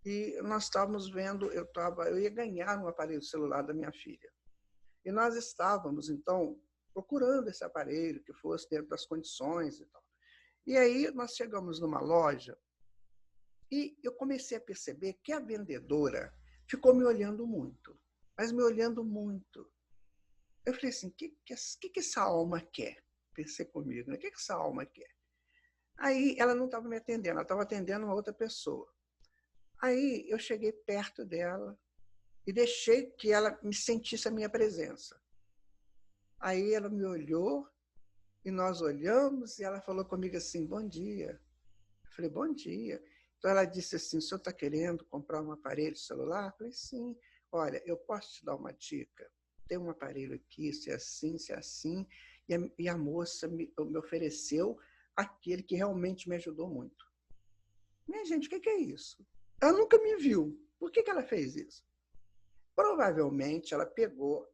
e nós estávamos vendo, eu ia ganhar um aparelho celular da minha filha. E nós estávamos, então, procurando esse aparelho que fosse dentro das condições e tal. E aí nós chegamos numa loja e eu comecei a perceber que a vendedora ficou me olhando muito, mas me olhando muito. Eu falei assim, o que essa alma quer? Pensei comigo, né? O que essa alma quer? Aí ela não estava me atendendo, ela estava atendendo uma outra pessoa. Aí eu cheguei perto dela e deixei que ela me sentisse a minha presença. Aí ela me olhou e nós olhamos e ela falou comigo assim, bom dia. Eu falei, bom dia. Então ela disse assim, o senhor está querendo comprar um aparelho celular? Eu falei, sim. Olha, eu posso te dar uma dica? Tem um aparelho aqui, se é assim. E a moça me ofereceu aquele que realmente me ajudou muito. Minha gente, o que é isso? Ela nunca me viu. Por que ela fez isso? Provavelmente ela pegou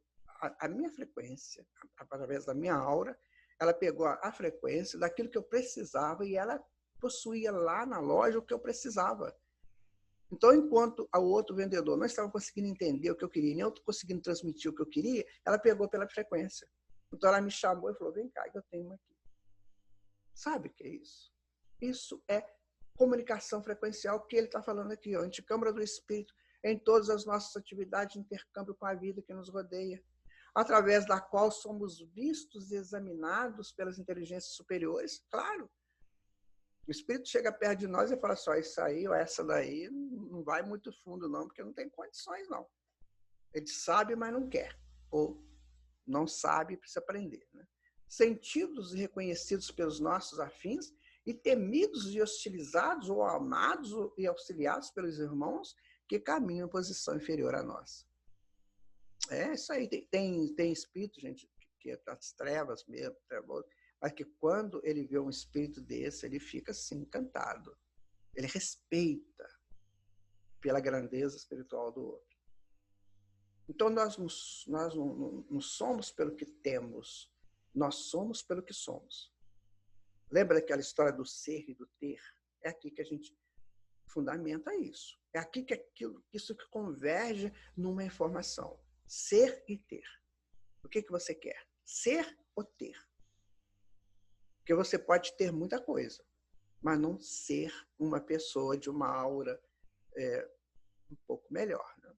a minha frequência, através da minha aura, ela pegou a frequência daquilo que eu precisava e ela possuía lá na loja o que eu precisava. Então, enquanto o outro vendedor não estava conseguindo entender o que eu queria, nem eu conseguindo transmitir o que eu queria, ela pegou pela frequência. Então, ela me chamou e falou, vem cá, eu tenho uma aqui. Sabe o que é isso? Isso é comunicação frequencial que ele está falando aqui, ó, anticâmara do espírito, em todas as nossas atividades de intercâmbio com a vida que nos rodeia, através da qual somos vistos e examinados pelas inteligências superiores, claro. O espírito chega perto de nós e fala só, isso aí ou essa daí não vai muito fundo não, porque não tem condições não. Ele sabe, mas não quer. Ou não sabe e precisa aprender. Né? Sentidos e reconhecidos pelos nossos afins e temidos e hostilizados ou amados e auxiliados pelos irmãos que caminham em posição inferior a nós. É isso aí. Tem espírito, gente, que é das trevas mesmo, trevoso, mas que quando ele vê um espírito desse, ele fica assim, encantado. Ele respeita pela grandeza espiritual do outro. Então, nós não somos pelo que temos, nós somos pelo que somos. Lembra daquela história do ser e do ter? É aqui que a gente fundamenta isso. É aqui que isso que converge numa informação. Ser e ter. O que você quer? Ser ou ter? Porque você pode ter muita coisa, mas não ser uma pessoa de uma aura um pouco melhor. Né?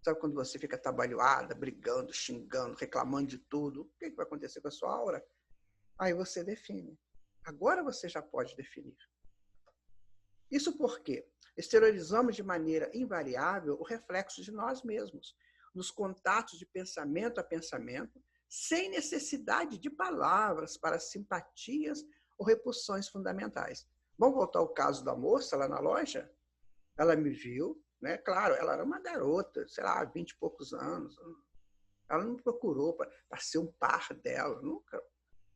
Sabe quando você fica atabalhoada, brigando, xingando, reclamando de tudo? O que vai acontecer com a sua aura? Aí você define. Agora você já pode definir. Isso porque exteriorizamos de maneira invariável o reflexo de nós mesmos, nos contatos de pensamento a pensamento, sem necessidade de palavras para simpatias ou repulsões fundamentais. Vamos voltar ao caso da moça lá na loja? Ela me viu, né? Claro, ela era uma garota, sei lá, 20 e poucos anos. Ela não procurou para ser um par dela, nunca.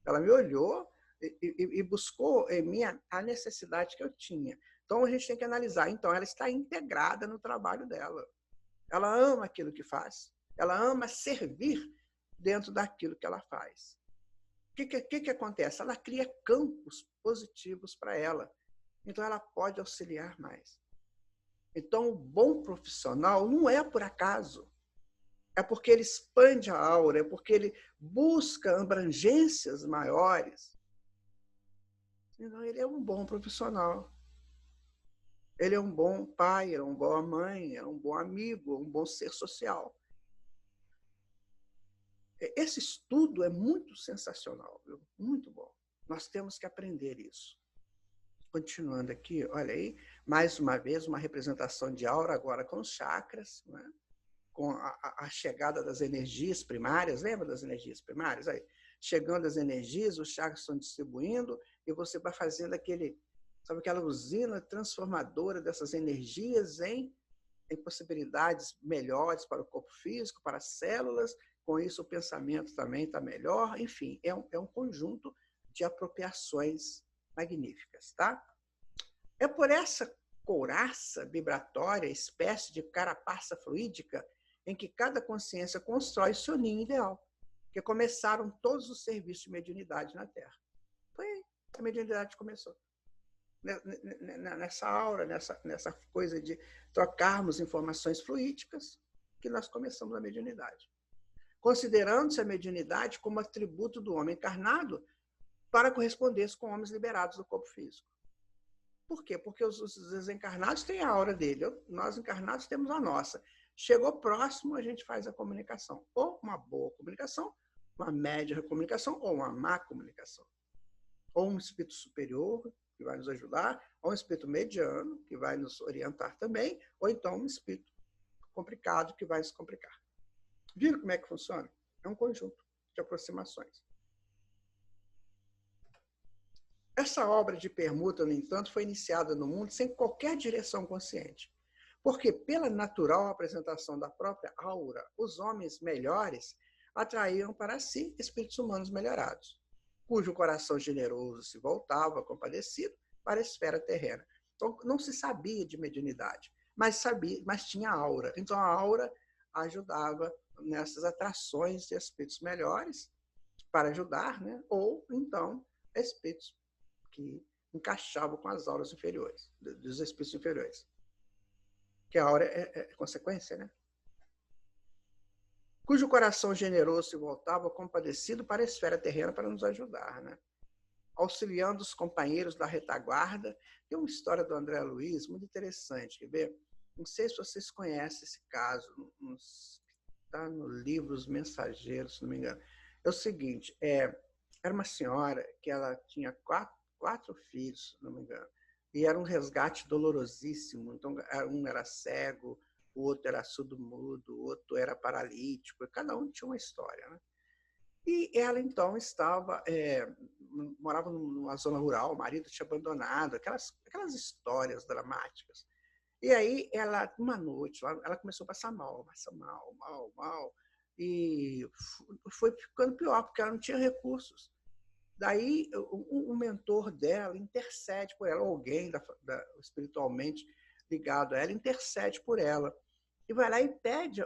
Ela me olhou e buscou em mim a necessidade que eu tinha. Então, a gente tem que analisar. Então, ela está integrada no trabalho dela. Ela ama aquilo que faz. Ela ama servir dentro daquilo que ela faz. O que acontece? Ela cria campos positivos para ela. Então, ela pode auxiliar mais. Então, o bom profissional não é por acaso. É porque ele expande a aura, é porque ele busca abrangências maiores. Então, ele é um bom profissional. Ele é um bom pai, é uma boa mãe, é um bom amigo, um bom ser social. Esse estudo é muito sensacional, viu? Muito bom. Nós temos que aprender isso. Continuando aqui, olha aí, mais uma vez, uma representação de aura agora com os chakras, né? Com a chegada das energias primárias. Lembra das energias primárias? Aí, chegando as energias, os chakras estão distribuindo e você vai fazendo sabe, aquela usina transformadora dessas energias em possibilidades melhores para o corpo físico, para as células. Com isso, o pensamento também está melhor. Enfim, é um conjunto de apropriações magníficas, tá? É por essa couraça vibratória, espécie de carapaça fluídica, em que cada consciência constrói seu ninho ideal, que começaram todos os serviços de mediunidade na Terra. Foi aí que a mediunidade começou. Nessa aura, nessa coisa de trocarmos informações fluídicas, que nós começamos a mediunidade. Considerando-se a mediunidade como atributo do homem encarnado para corresponder com homens liberados do corpo físico. Por quê? Porque os desencarnados têm a aura dele, nós encarnados temos a nossa. Chegou próximo, a gente faz a comunicação. Ou uma boa comunicação, uma média comunicação, ou uma má comunicação. Ou um espírito superior, que vai nos ajudar, ou um espírito mediano, que vai nos orientar também, ou então um espírito complicado, que vai nos complicar. Viram como é que funciona? É um conjunto de aproximações. Essa obra de permuta, no entanto, foi iniciada no mundo sem qualquer direção consciente. Porque, pela natural apresentação da própria aura, os homens melhores atraíam para si espíritos humanos melhorados, cujo coração generoso se voltava, compadecido, para a esfera terrena. Então, não se sabia de mediunidade, mas tinha aura. Então, a aura ajudava nessas atrações de espíritos melhores para ajudar, né? Ou, então, espíritos que encaixavam com as auras inferiores, dos espíritos inferiores. Que a aura é consequência, né? Cujo coração generoso se voltava compadecido para a esfera terrena para nos ajudar, né? Auxiliando os companheiros da retaguarda. Tem uma história do André Luiz muito interessante, quer ver? Não sei se vocês conhecem esse caso, está no livro Os Mensageiros, se não me engano. É o seguinte, era uma senhora que ela tinha quatro filhos, se não me engano, e era um resgate dolorosíssimo. Então, um era cego, o outro era surdo-mudo, o outro era paralítico, e cada um tinha uma história, né? E ela, então, morava numa zona rural, o marido tinha abandonado, aquelas histórias dramáticas. E aí, uma noite, ela começou a passar mal, e foi ficando pior, porque ela não tinha recursos. Daí, o mentor dela intercede por ela, alguém espiritualmente ligado a ela, intercede por ela. E vai lá e pede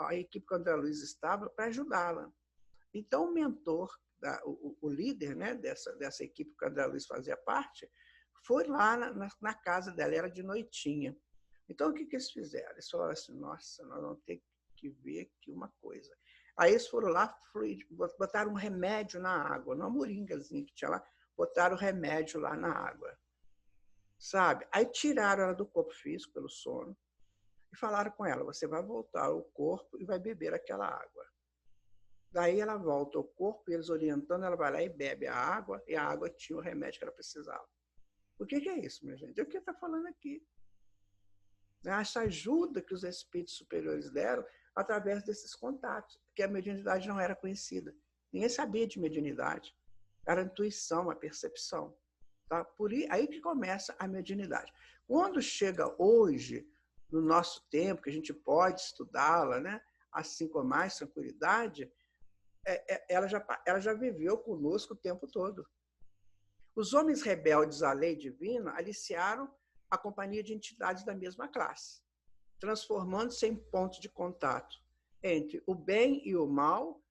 a equipe que o André Luiz estava para ajudá-la. Então, o mentor, o líder, né, dessa equipe que o André Luiz fazia parte, foi lá na casa dela, era de noitinha. Então, o que eles fizeram? Eles falaram assim, nossa, nós vamos ter que ver aqui uma coisa. Aí eles foram lá, botaram um remédio na água, numa moringazinha que tinha lá, botaram o remédio lá na água. Sabe? Aí tiraram ela do corpo físico pelo sono e falaram com ela, você vai voltar ao corpo e vai beber aquela água. Daí ela volta ao corpo, e eles orientando, ela vai lá e bebe a água, e a água tinha o remédio que ela precisava. O que é isso, minha gente? É o que está falando aqui. Essa ajuda que os espíritos superiores deram através desses contatos, porque a mediunidade não era conhecida. Ninguém sabia de mediunidade. Era a intuição, a percepção. Tá? Por aí que começa a mediunidade. Quando chega hoje, no nosso tempo, que a gente pode estudá-la, né? Assim com mais tranquilidade, ela já viveu conosco o tempo todo. Os homens rebeldes à lei divina aliciaram a companhia de entidades da mesma classe, transformando-se em ponto de contato entre o bem e o mal,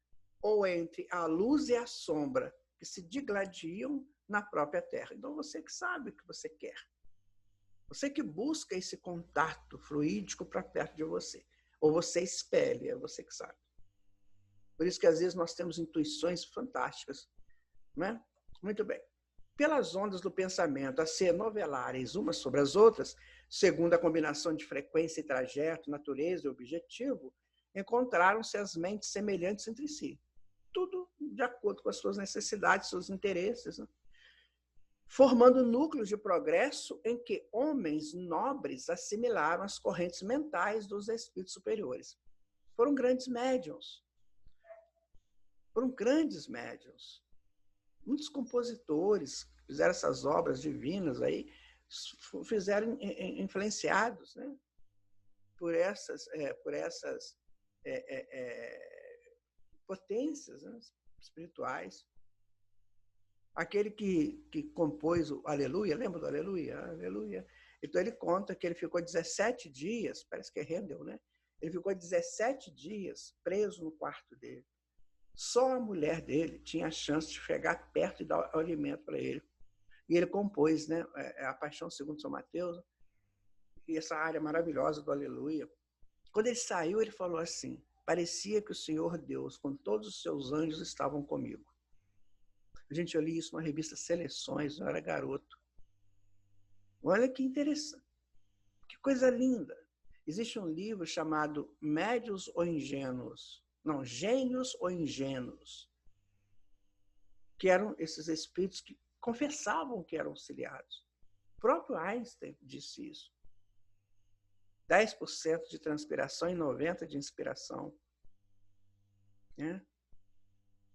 ou entre a luz e a sombra, que se digladiam na própria Terra. Então, você que sabe o que você quer. Você que busca esse contato fluídico para perto de você. Ou você espelha, é você que sabe. Por isso que, às vezes, nós temos intuições fantásticas. Né? Muito bem. Pelas ondas do pensamento a ser novelares umas sobre as outras, segundo a combinação de frequência e trajeto, natureza e objetivo, encontraram-se as mentes semelhantes entre si. Tudo de acordo com as suas necessidades, seus interesses, né? Formando núcleos de progresso em que homens nobres assimilaram as correntes mentais dos espíritos superiores. Foram grandes médiuns. Muitos compositores fizeram essas obras divinas aí, fizeram influenciados, né, por essas potências, né, espirituais. Aquele que compôs o Aleluia, lembra do Aleluia? Aleluia. Então ele conta que ele ficou 17 dias, parece que é Handel, né? Ele ficou 17 dias preso no quarto dele. Só a mulher dele tinha a chance de chegar perto e dar alimento para ele. E ele compôs, né, a Paixão segundo São Mateus, e essa área maravilhosa do Aleluia. Quando ele saiu, ele falou assim: parecia que o Senhor Deus, com todos os seus anjos, estavam comigo. Gente, eu li isso numa revista Seleções, eu era garoto. Olha que interessante, que coisa linda. Existe um livro chamado Médios ou Ingênuos, não, Gênios ou Ingênuos, que eram esses espíritos que confessavam que eram auxiliados. O próprio Einstein disse isso. 10% de transpiração e 90% de inspiração. Né?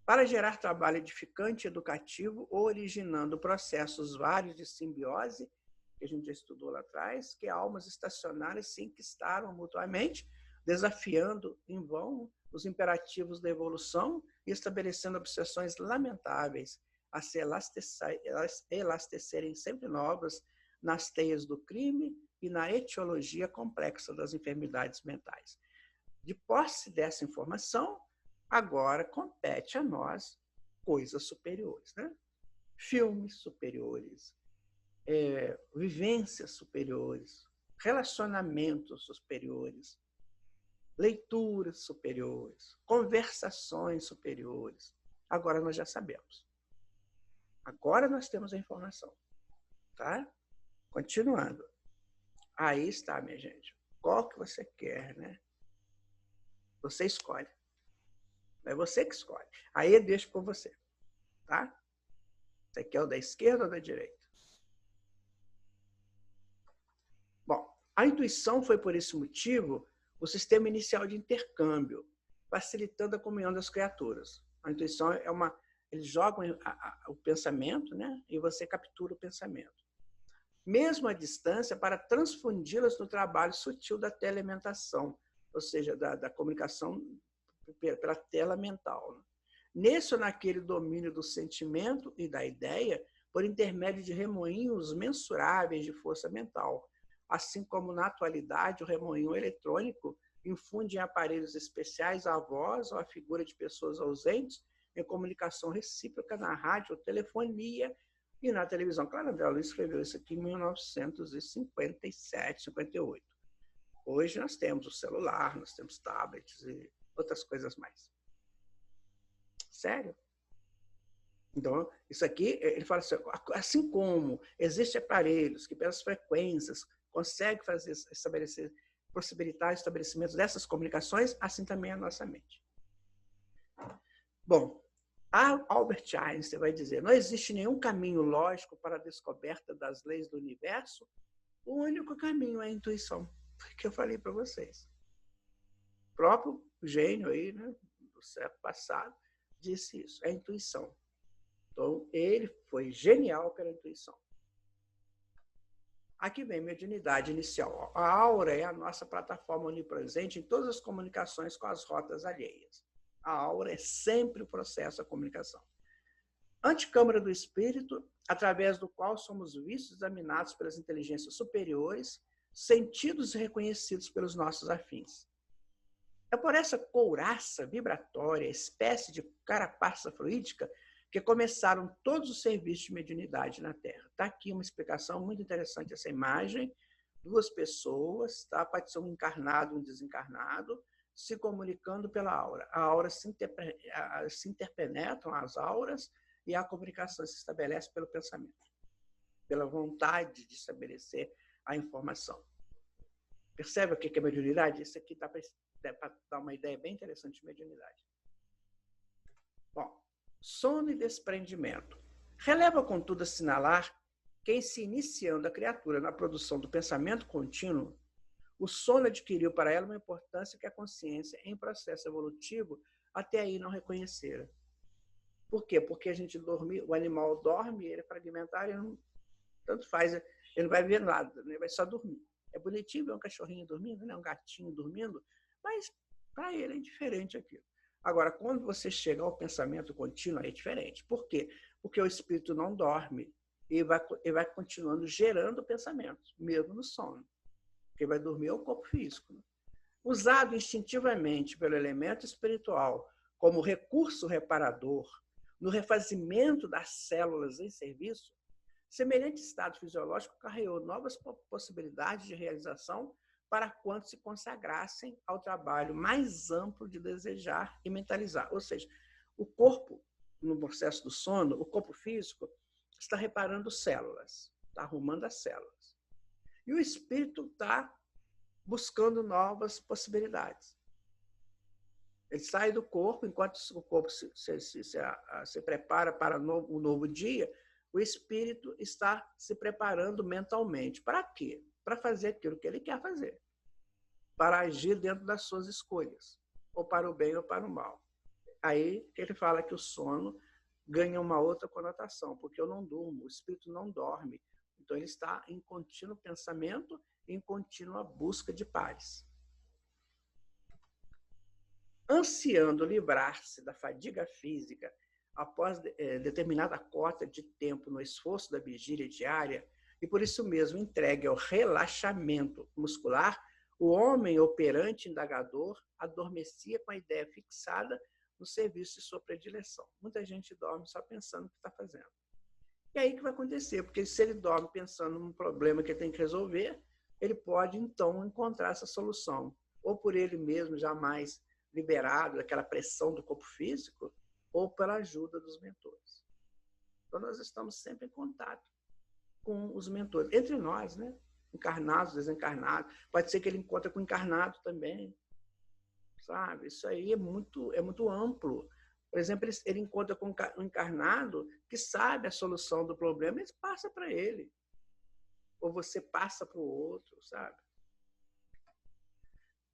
Para gerar trabalho edificante e educativo, originando processos vários de simbiose, que a gente já estudou lá atrás, que almas estacionárias se enquistaram mutuamente, desafiando em vão os imperativos da evolução e estabelecendo obsessões lamentáveis a se elastecerem sempre novas nas teias do crime e na etiologia complexa das enfermidades mentais. De posse dessa informação, agora compete a nós coisas superiores, né? Filmes superiores, vivências superiores, relacionamentos superiores, leituras superiores, conversações superiores. Agora nós já sabemos. Agora nós temos a informação. Tá? Continuando. Aí está, minha gente. Qual que você quer, né? Você escolhe. É você que escolhe. Aí eu deixo por você. Tá? Você quer o da esquerda ou da direita? Bom, a intuição foi, por esse motivo, o sistema inicial de intercâmbio, facilitando a comunhão das criaturas. A intuição é uma... Eles jogam o pensamento, né? E você captura o pensamento. Mesmo à distância, para transfundi-las no trabalho sutil da telelementação, ou seja, da comunicação pela tela mental. Nesse ou naquele domínio do sentimento e da ideia, por intermédio de remoinhos mensuráveis de força mental, assim como na atualidade o remoinho eletrônico infunde em aparelhos especiais a voz ou a figura de pessoas ausentes em comunicação recíproca na rádio ou telefonia e na televisão. Claro, André Luiz escreveu isso aqui em 1957, 58. Hoje nós temos o celular, nós temos tablets e outras coisas mais. Sério? Então, isso aqui, ele fala assim como existem aparelhos que, pelas frequências, conseguem possibilitar o estabelecimento dessas comunicações, assim também é a nossa mente. Bom, Albert Einstein vai dizer: não existe nenhum caminho lógico para a descoberta das leis do universo, o único caminho é a intuição, que eu falei para vocês. O próprio gênio aí, né, do século passado disse isso, é a intuição. Então, ele foi genial pela intuição. Aqui vem mediunidade inicial. A aura é a nossa plataforma onipresente em todas as comunicações com as rotas alheias. A aura é sempre o processo da comunicação. Anticâmara do espírito, através do qual somos vistos e examinados pelas inteligências superiores, sentidos e reconhecidos pelos nossos afins. É por essa couraça vibratória, espécie de carapaça fluídica, que começaram todos os serviços de mediunidade na Terra. Está aqui uma explicação muito interessante, essa imagem, duas pessoas, tá? Pode ser um encarnado e um desencarnado, se comunicando pela aura. A aura se interpenetram as auras e a comunicação se estabelece pelo pensamento, pela vontade de estabelecer a informação. Percebe o que é mediunidade? Isso aqui dá para dar uma ideia bem interessante de mediunidade. Bom, sono e desprendimento. Releva, contudo, assinalar que, em se iniciando a criatura na produção do pensamento contínuo, o sono adquiriu para ela uma importância que a consciência, em processo evolutivo, até aí não reconhecera. Por quê? Porque a gente dorme, o animal dorme, ele é fragmentar, ele não, tanto faz, ele não vai ver nada, ele vai só dormir. É bonitinho ver um cachorrinho dormindo, né? Um gatinho dormindo, mas para ele é indiferente aquilo. Agora, quando você chega ao pensamento contínuo, é diferente. Por quê? Porque o espírito não dorme e vai continuando gerando pensamentos, mesmo no sono. Quem vai dormir é o corpo físico. Né? Usado instintivamente pelo elemento espiritual como recurso reparador no refazimento das células em serviço, semelhante estado fisiológico carregou novas possibilidades de realização para quantos se consagrassem ao trabalho mais amplo de desejar e mentalizar. Ou seja, o corpo, no processo do sono, o corpo físico está reparando células, está arrumando as células. E o espírito está buscando novas possibilidades. Ele sai do corpo, enquanto o corpo se prepara para um novo dia, o espírito está se preparando mentalmente. Para quê? Para fazer aquilo que ele quer fazer. Para agir dentro das suas escolhas. Ou para o bem ou para o mal. Aí ele fala que o sono ganha uma outra conotação, porque eu não durmo, o espírito não dorme. Então ele está em contínuo pensamento, em contínua busca de paz. Ansiando livrar-se da fadiga física após determinada cota de tempo no esforço da vigília diária, e por isso mesmo entregue ao relaxamento muscular, o homem operante indagador adormecia com a ideia fixada no serviço de sua predileção. Muita gente dorme só pensando no que está fazendo. E aí o que vai acontecer? Porque se ele dorme pensando num problema que ele tem que resolver, ele pode, então, encontrar essa solução. Ou por ele mesmo, jamais liberado daquela pressão do corpo físico, ou pela ajuda dos mentores. Então, nós estamos sempre em contato com os mentores. Entre nós, né? Encarnados, desencarnados. Pode ser que ele encontre com o encarnado também. Sabe? Isso aí é muito amplo. Por exemplo, ele encontra com um encarnado que sabe a solução do problema e passa para ele. Ou você passa para o outro, sabe?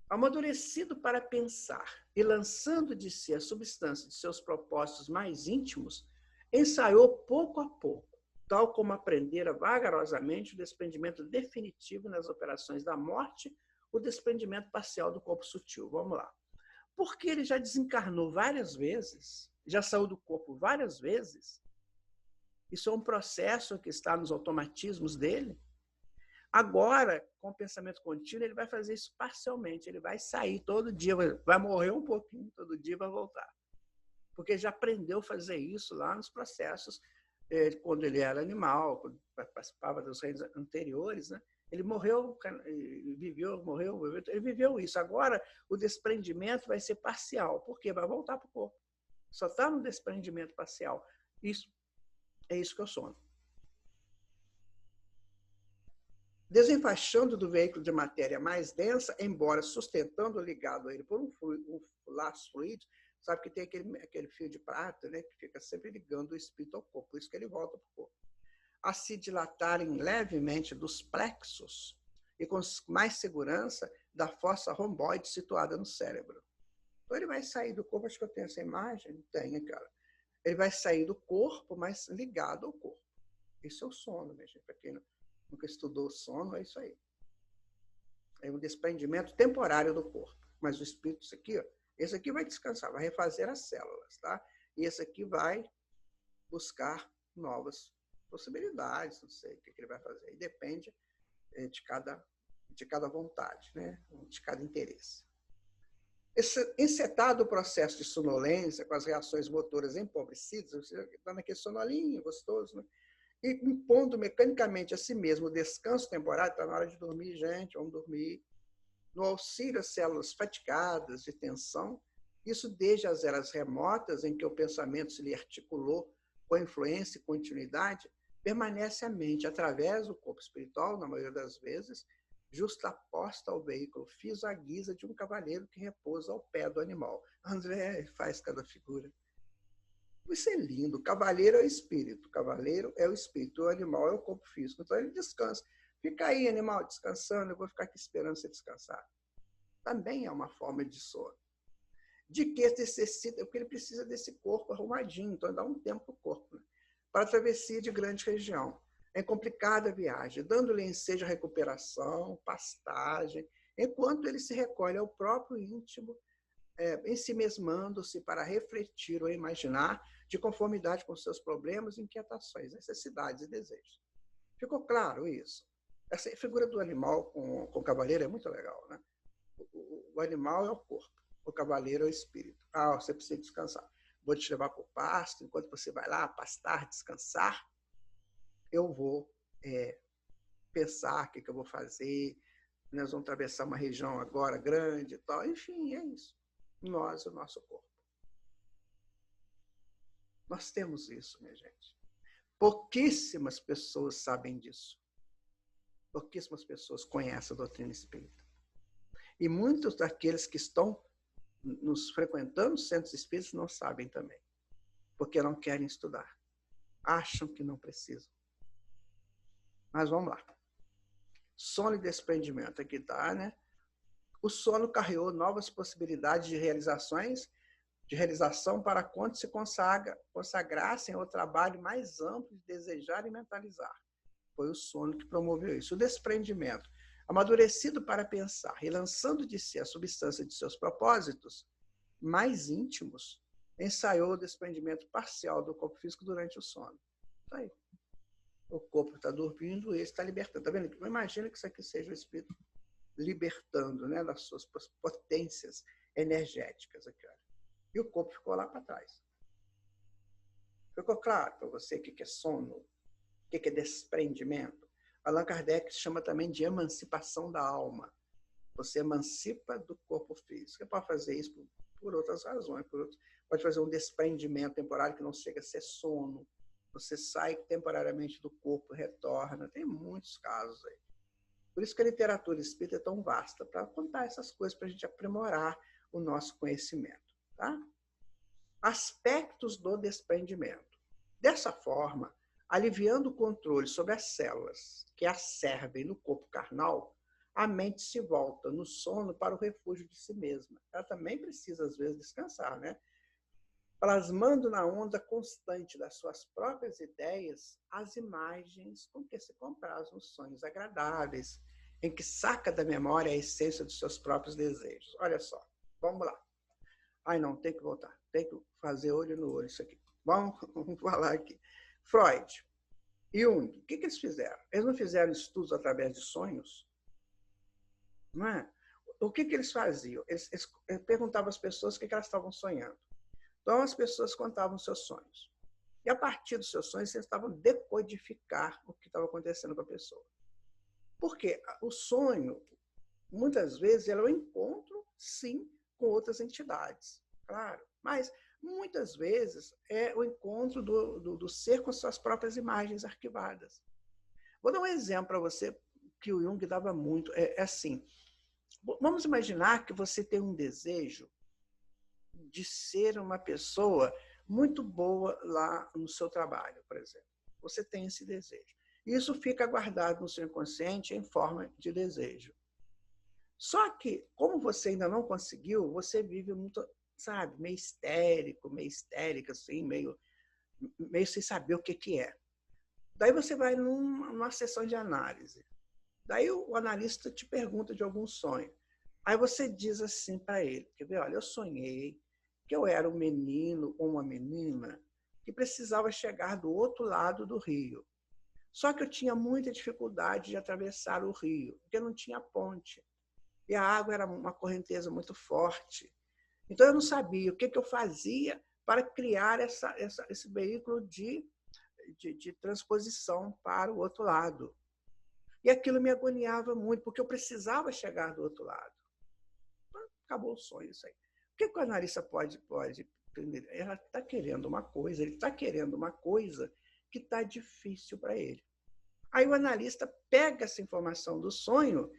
Amadurecido para pensar e lançando de si a substância de seus propósitos mais íntimos, ensaiou pouco a pouco, tal como aprendera vagarosamente o desprendimento definitivo nas operações da morte, o desprendimento parcial do corpo sutil. Vamos lá. Porque ele já desencarnou várias vezes, já saiu do corpo várias vezes, isso é um processo que está nos automatismos dele. Agora, com o pensamento contínuo, ele vai fazer isso parcialmente. Ele vai sair todo dia, vai morrer um pouquinho, todo dia vai voltar. Porque já aprendeu a fazer isso lá nos processos, quando ele era animal, quando participava dos reinos anteriores, né? Ele morreu, ele viveu isso. Agora, o desprendimento vai ser parcial. Por quê? Vai voltar para o corpo. Só está no desprendimento parcial. Isso é isso que eu sono. Desenfaixando do veículo de matéria mais densa, embora sustentando ligado a ele por um laço fluido, sabe que tem aquele fio de prata, né, que fica sempre ligando o espírito ao corpo, por isso que ele volta para o corpo. A se dilatarem levemente dos plexos e com mais segurança da fossa romboide situada no cérebro. Então, ele vai sair do corpo, acho que eu tenho essa imagem, tem aquela. Ele vai sair do corpo, mas ligado ao corpo. Isso é o sono, minha gente. Para quem nunca estudou o sono, é isso aí. É um desprendimento temporário do corpo. Mas o espírito, isso aqui, ó, esse aqui vai descansar, vai refazer as células, tá? E esse aqui vai buscar novas possibilidades, não sei o que ele vai fazer. E depende de cada vontade, né? De cada interesse. Encetado o processo de sonolência, com as reações motoras empobrecidas, você está naquele sonolinho gostoso, né? E impondo mecanicamente a si mesmo o descanso temporário, está na hora de dormir, gente, vamos dormir. No auxílio às células fatigadas de tensão, isso desde as eras remotas em que o pensamento se lhe articulou com influência e continuidade, permanece a mente, através do corpo espiritual, na maioria das vezes, justaposta ao veículo físico à guisa de um cavaleiro que repousa ao pé do animal. André faz cada figura. Isso é lindo. O cavaleiro é o espírito. O cavaleiro é o espírito. O animal é o corpo físico. Então ele descansa. Fica aí, animal, descansando. Eu vou ficar aqui esperando você descansar. Também é uma forma de sono. De que necessita? Porque ele precisa desse corpo arrumadinho. Então dá um tempo para o corpo, né? Para a travessia de grande região. É complicada a viagem, dando-lhe ensejo a recuperação, pastagem, enquanto ele se recolhe ao próprio íntimo, ensimesmando-se para refletir ou imaginar de conformidade com seus problemas, inquietações, necessidades e desejos. Ficou claro isso? Essa figura do animal com o cavaleiro é muito legal, né? O animal é o corpo, o cavaleiro é o espírito. Ah, você precisa descansar. Vou te levar para o pasto, enquanto você vai lá pastar, descansar, eu vou pensar o que eu vou fazer, nós vamos atravessar uma região agora grande e tal. Enfim, é isso. Nós, o nosso corpo. Nós temos isso, minha gente. Pouquíssimas pessoas sabem disso. Pouquíssimas pessoas conhecem a doutrina espírita. E muitos daqueles que estão nos frequentando os centros espíritas não sabem também. Porque não querem estudar. Acham que não precisam. Mas vamos lá. Sono e desprendimento. Aqui está, né? O sono carregou novas possibilidades de realização para quando se consagrassem ao trabalho mais amplo de desejar e mentalizar. Foi o sono que promoveu isso. O desprendimento, amadurecido para pensar e lançando de si a substância de seus propósitos mais íntimos, ensaiou o desprendimento parcial do corpo físico durante o sono. Isso aí. O corpo está dormindo e ele está libertando. Está vendo? Imagina que isso aqui seja o espírito libertando, né, das suas potências energéticas. Aqui, olha. E o corpo ficou lá para trás. Ficou claro para você o que é sono? O que é desprendimento? Allan Kardec chama também de emancipação da alma. Você emancipa do corpo físico. Você pode fazer isso por outras razões. Pode fazer um desprendimento temporário que não chega a ser sono. Você sai temporariamente do corpo, retorna. Tem muitos casos aí. Por isso que a literatura espírita é tão vasta, para contar essas coisas, para a gente aprimorar o nosso conhecimento. Tá? Aspectos do desprendimento. Dessa forma, aliviando o controle sobre as células que as servem no corpo carnal, a mente se volta no sono para o refúgio de si mesma. Ela também precisa, às vezes, descansar, né? Plasmando na onda constante das suas próprias ideias as imagens com que se compraz nos sonhos agradáveis, em que saca da memória a essência dos seus próprios desejos. Olha só, vamos lá. Ai, não, tem que voltar. Tem que fazer olho no olho isso aqui. Vamos falar aqui. Freud, Jung, o que eles fizeram? Eles não fizeram estudos através de sonhos? Não é? O que eles faziam? Eles perguntavam às pessoas o que elas estavam sonhando. Então, as pessoas contavam seus sonhos. E, a partir dos seus sonhos, eles estavam decodificar o que estava acontecendo com a pessoa. Porque o sonho, muitas vezes, é um encontro, sim, com outras entidades. Claro. Mas, muitas vezes, é o encontro do ser com suas próprias imagens arquivadas. Vou dar um exemplo para você que o Jung dava muito. É assim. Vamos imaginar que você tem um desejo de ser uma pessoa muito boa lá no seu trabalho, por exemplo. Você tem esse desejo. Isso fica guardado no seu inconsciente em forma de desejo. Só que, como você ainda não conseguiu, você vive muito sabe, meio histérico, meio histérica, assim, meio sem saber o que é. Daí você vai numa sessão de análise. Daí o analista te pergunta de algum sonho. Aí você diz assim para ele, quer ver, olha, eu sonhei que eu era um menino ou uma menina que precisava chegar do outro lado do rio. Só que eu tinha muita dificuldade de atravessar o rio, porque não tinha ponte. E a água era uma correnteza muito forte. Então, eu não sabia o que eu fazia para criar esse veículo de transposição para o outro lado. E aquilo me agoniava muito, porque eu precisava chegar do outro lado. Acabou o sonho, isso aí. O que o analista pode entender? Ela está querendo uma coisa, ele está querendo uma coisa que está difícil para ele. Aí o analista pega essa informação do sonho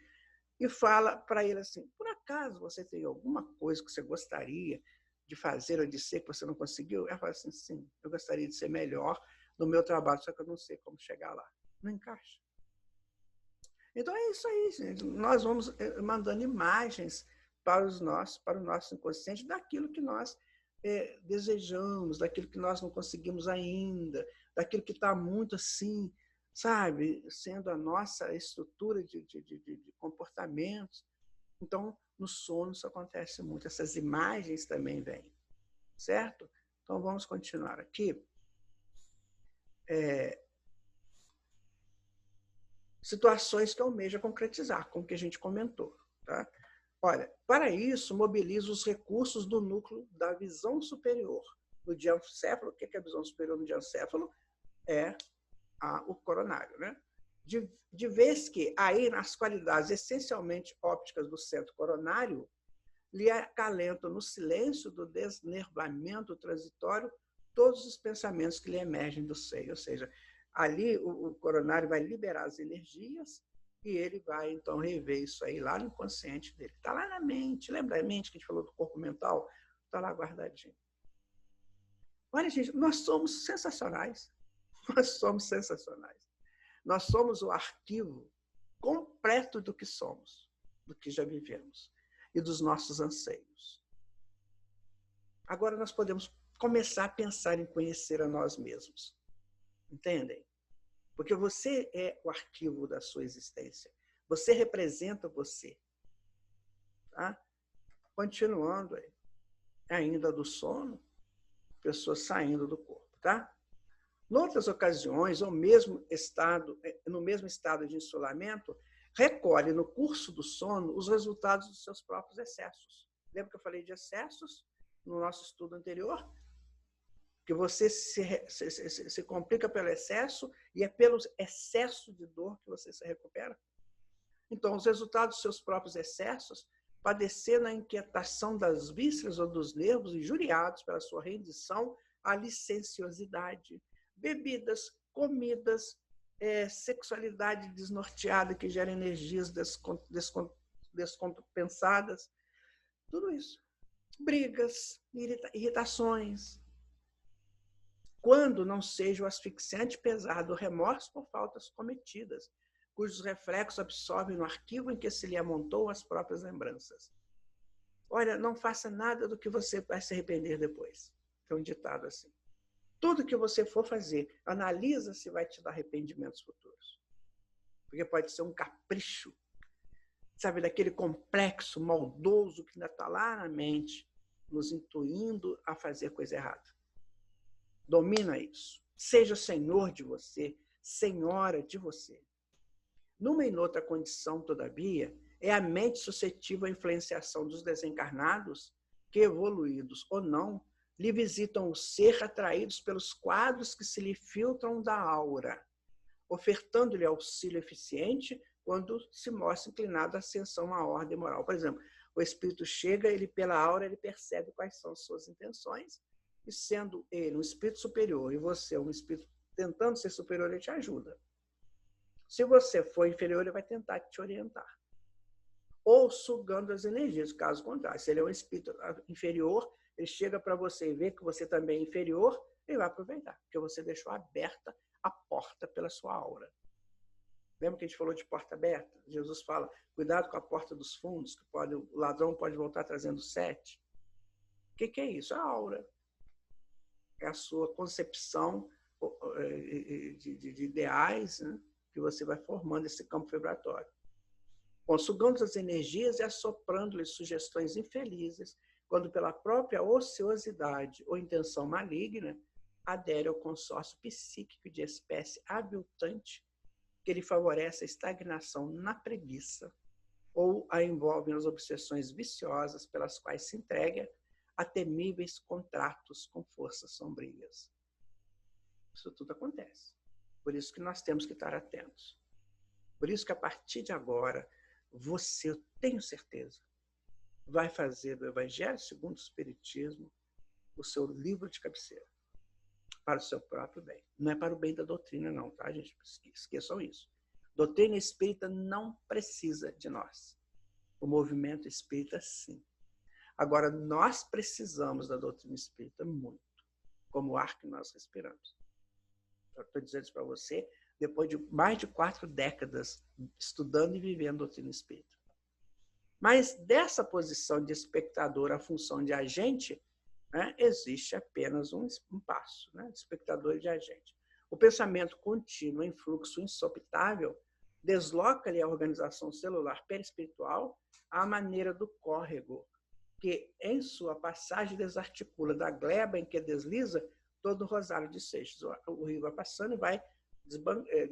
e fala para ele assim, por acaso você tem alguma coisa que você gostaria de fazer ou de ser que você não conseguiu? Ela fala assim, sim, eu gostaria de ser melhor no meu trabalho, só que eu não sei como chegar lá. Não encaixa. Então é isso aí, gente. Nós vamos mandando imagens para o nosso inconsciente daquilo que nós desejamos, daquilo que nós não conseguimos ainda, daquilo que está muito assim, sabe, sendo a nossa estrutura de comportamentos. Então, no sono isso acontece muito. Essas imagens também vêm, certo? Então, vamos continuar aqui. Situações que almeja concretizar, como que a gente comentou. Tá? Olha, para isso, mobiliza os recursos do núcleo da visão superior. No diencéfalo, o que é a visão superior no diencéfalo? É o coronário, né? De vez que aí, nas qualidades essencialmente ópticas do centro coronário, lhe acalentam no silêncio do desnervamento transitório todos os pensamentos que lhe emergem do seio. Ou seja, ali o coronário vai liberar as energias e ele vai, então, rever isso aí lá no inconsciente dele. Está lá na mente. Lembra a mente que a gente falou do corpo mental? Está lá guardadinho. Olha, gente, nós somos sensacionais. Nós somos sensacionais. Nós somos o arquivo completo do que somos, do que já vivemos e dos nossos anseios. Agora nós podemos começar a pensar em conhecer a nós mesmos. Entendem? Porque você é o arquivo da sua existência. Você representa você. Tá? Continuando aí. Ainda do sono, pessoas saindo do corpo. Tá? Noutras ocasiões, no mesmo estado de insolamento, recolhe no curso do sono os resultados dos seus próprios excessos. Lembra que eu falei de excessos no nosso estudo anterior? Que você se complica pelo excesso e é pelo excesso de dor que você se recupera. Então, os resultados dos seus próprios excessos, padecer na inquietação das vísceras ou dos nervos, injuriados pela sua rendição à licenciosidade, bebidas, comidas, sexualidade desnorteada que gera energias descompensadas, tudo isso. Brigas, irritações. Quando não seja o asfixiante pesado, o remorso por faltas cometidas, cujos reflexos absorvem no arquivo em que se lhe amontou as próprias lembranças. Olha, não faça nada do que você vai se arrepender depois. É um ditado assim. Tudo que você for fazer, analisa se vai te dar arrependimentos futuros. Porque pode ser um capricho, sabe, daquele complexo maldoso que ainda está lá na mente, nos intuindo a fazer coisa errada. Domina isso. Seja senhor de você, senhora de você. Numa e noutra condição, todavia, é a mente suscetível à influenciação dos desencarnados que, evoluídos ou não, lhe visitam o ser atraídos pelos quadros que se lhe filtram da aura, ofertando-lhe auxílio eficiente quando se mostra inclinado à ascensão à ordem moral. Por exemplo, o espírito chega, ele pela aura, ele percebe quais são as suas intenções, e sendo ele um espírito superior e você um espírito tentando ser superior, ele te ajuda. Se você for inferior, ele vai tentar te orientar. Ou sugando as energias, caso contrário. Se ele é um espírito inferior, ele chega para você e vê que você também é inferior, ele vai aproveitar, porque você deixou aberta a porta pela sua aura. Lembra que a gente falou de porta aberta? Jesus fala, cuidado com a porta dos fundos, que o ladrão pode voltar trazendo 7. que é isso? A aura. É a sua concepção de ideais, né? Que você vai formando esse campo vibratório. Bom, sugando as energias e assoprando-lhes sugestões infelizes, quando pela própria ociosidade ou intenção maligna, adere ao consórcio psíquico de espécie aviltante que lhe favorece a estagnação na preguiça ou a envolve nas obsessões viciosas pelas quais se entrega a temíveis contratos com forças sombrias. Isso tudo acontece. Por isso que nós temos que estar atentos. Por isso que a partir de agora, você, eu tenho certeza, vai fazer do Evangelho segundo o Espiritismo o seu livro de cabeceira, para o seu próprio bem. Não é para o bem da doutrina, não, tá, gente? Esqueçam isso. Doutrina espírita não precisa de nós. O movimento espírita, sim. Agora, nós precisamos da doutrina espírita muito, como o ar que nós respiramos. Eu estou dizendo isso para você depois de mais de 4 décadas estudando e vivendo a doutrina espírita. Mas dessa posição de espectador à função de agente, né, existe apenas um passo, né, espectador e de agente. O pensamento contínuo em fluxo insopitável desloca-lhe a organização celular perispiritual à maneira do córrego, que em sua passagem desarticula da gleba em que desliza todo o rosário de seixos. O rio vai passando e vai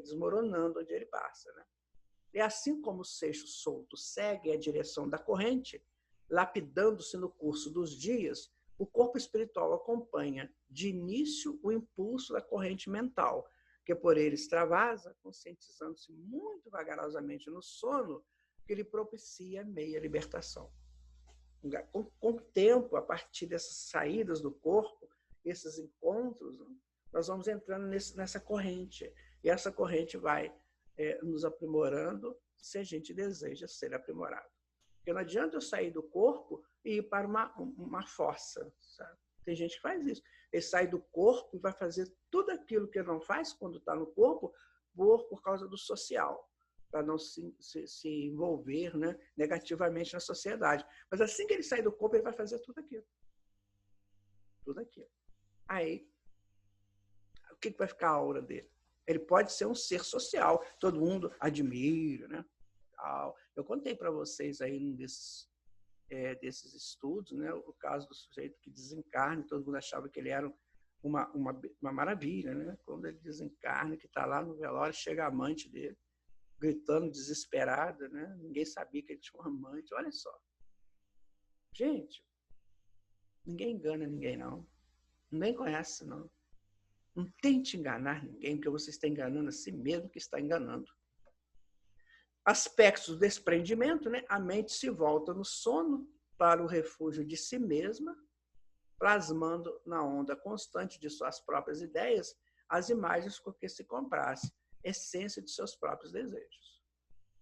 desmoronando onde ele passa, né? E assim como o seixo solto segue a direção da corrente, lapidando-se no curso dos dias, o corpo espiritual acompanha de início o impulso da corrente mental, que por ele extravasa, conscientizando-se muito vagarosamente no sono, que lhe propicia meia libertação. Com o tempo, a partir dessas saídas do corpo, esses encontros, nós vamos entrando nessa corrente. E essa corrente vai nos aprimorando se a gente deseja ser aprimorado. Porque não adianta eu sair do corpo e ir para uma fossa. Sabe? Tem gente que faz isso. Ele sai do corpo e vai fazer tudo aquilo que ele não faz quando está no corpo por causa do social, para não se envolver, né, negativamente na sociedade. Mas assim que ele sai do corpo, ele vai fazer tudo aquilo. Tudo aquilo. Aí, o que vai ficar a aura dele? Ele pode ser um ser social, todo mundo admira, né? Eu contei para vocês aí num desses estudos, né, o caso do sujeito que desencarna, todo mundo achava que ele era uma maravilha, né? Quando ele desencarna, que está lá no velório, chega a amante dele, gritando desesperada, né? Ninguém sabia que ele tinha um amante. Olha só. Gente, ninguém engana ninguém, não. Ninguém conhece, não. Não tente enganar ninguém, porque você está enganando a si mesmo que está enganando. Aspectos do desprendimento, né? A mente se volta no sono para o refúgio de si mesma, plasmando na onda constante de suas próprias ideias as imagens com que se comprasse, essência de seus próprios desejos.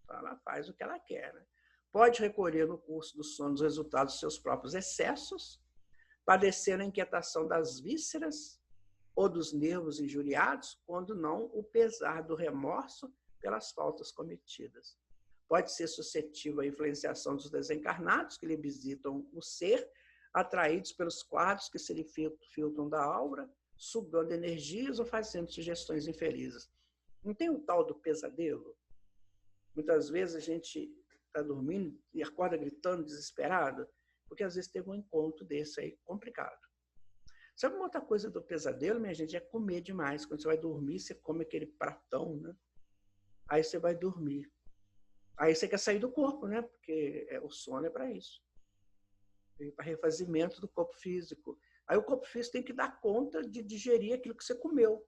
Então, ela faz o que ela quer. Né? Pode recolher no curso do sono os resultados dos seus próprios excessos, padecer a inquietação das vísceras ou dos nervos injuriados, quando não o pesar do remorso pelas faltas cometidas. Pode ser suscetível à influenciação dos desencarnados que lhe visitam o ser, atraídos pelos quadros que se lhe filtram da aura, sugando energias ou fazendo sugestões infelizes. Não tem o tal do pesadelo? Muitas vezes a gente está dormindo e acorda gritando, desesperado, porque às vezes teve um encontro desse aí complicado. Sabe uma outra coisa do pesadelo, minha gente? É comer demais. Quando você vai dormir, você come aquele pratão, né? Aí você vai dormir. Aí você quer sair do corpo, né? Porque o sono é para isso. Para refazimento do corpo físico. Aí o corpo físico tem que dar conta de digerir aquilo que você comeu.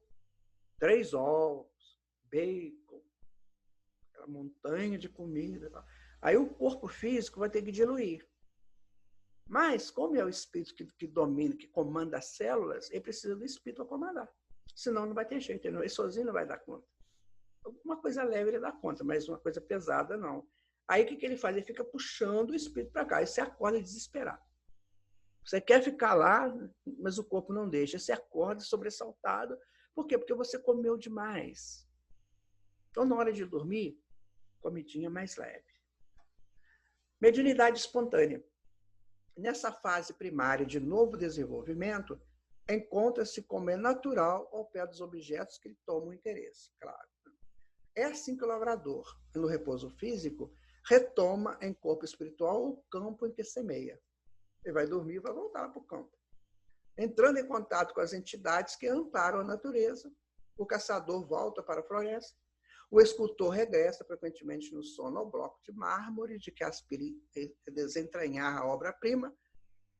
3 ovos, bacon, aquela montanha de comida. Aí o corpo físico vai ter que diluir. Mas, como é o espírito que domina, que comanda as células, ele precisa do espírito para comandar. Senão não vai ter jeito, ele sozinho não vai dar conta. Uma coisa leve ele dá conta, mas uma coisa pesada não. Aí o que ele faz? Ele fica puxando o espírito para cá. Aí você acorda desesperado. Você quer ficar lá, mas o corpo não deixa. Você acorda sobressaltado. Por quê? Porque você comeu demais. Então, na hora de dormir, comidinha mais leve. Mediunidade espontânea. Nessa fase primária de novo desenvolvimento, encontra-se como é natural ao pé dos objetos que lhe tomam interesse, claro. É assim que o lavrador, no repouso físico, retoma em corpo espiritual o campo em que semeia. Ele vai dormir e vai voltar para o campo. Entrando em contato com as entidades que amparam a natureza, o caçador volta para a floresta, o escultor regressa frequentemente no sono ao bloco de mármore de que aspira a desentranhar a obra-prima,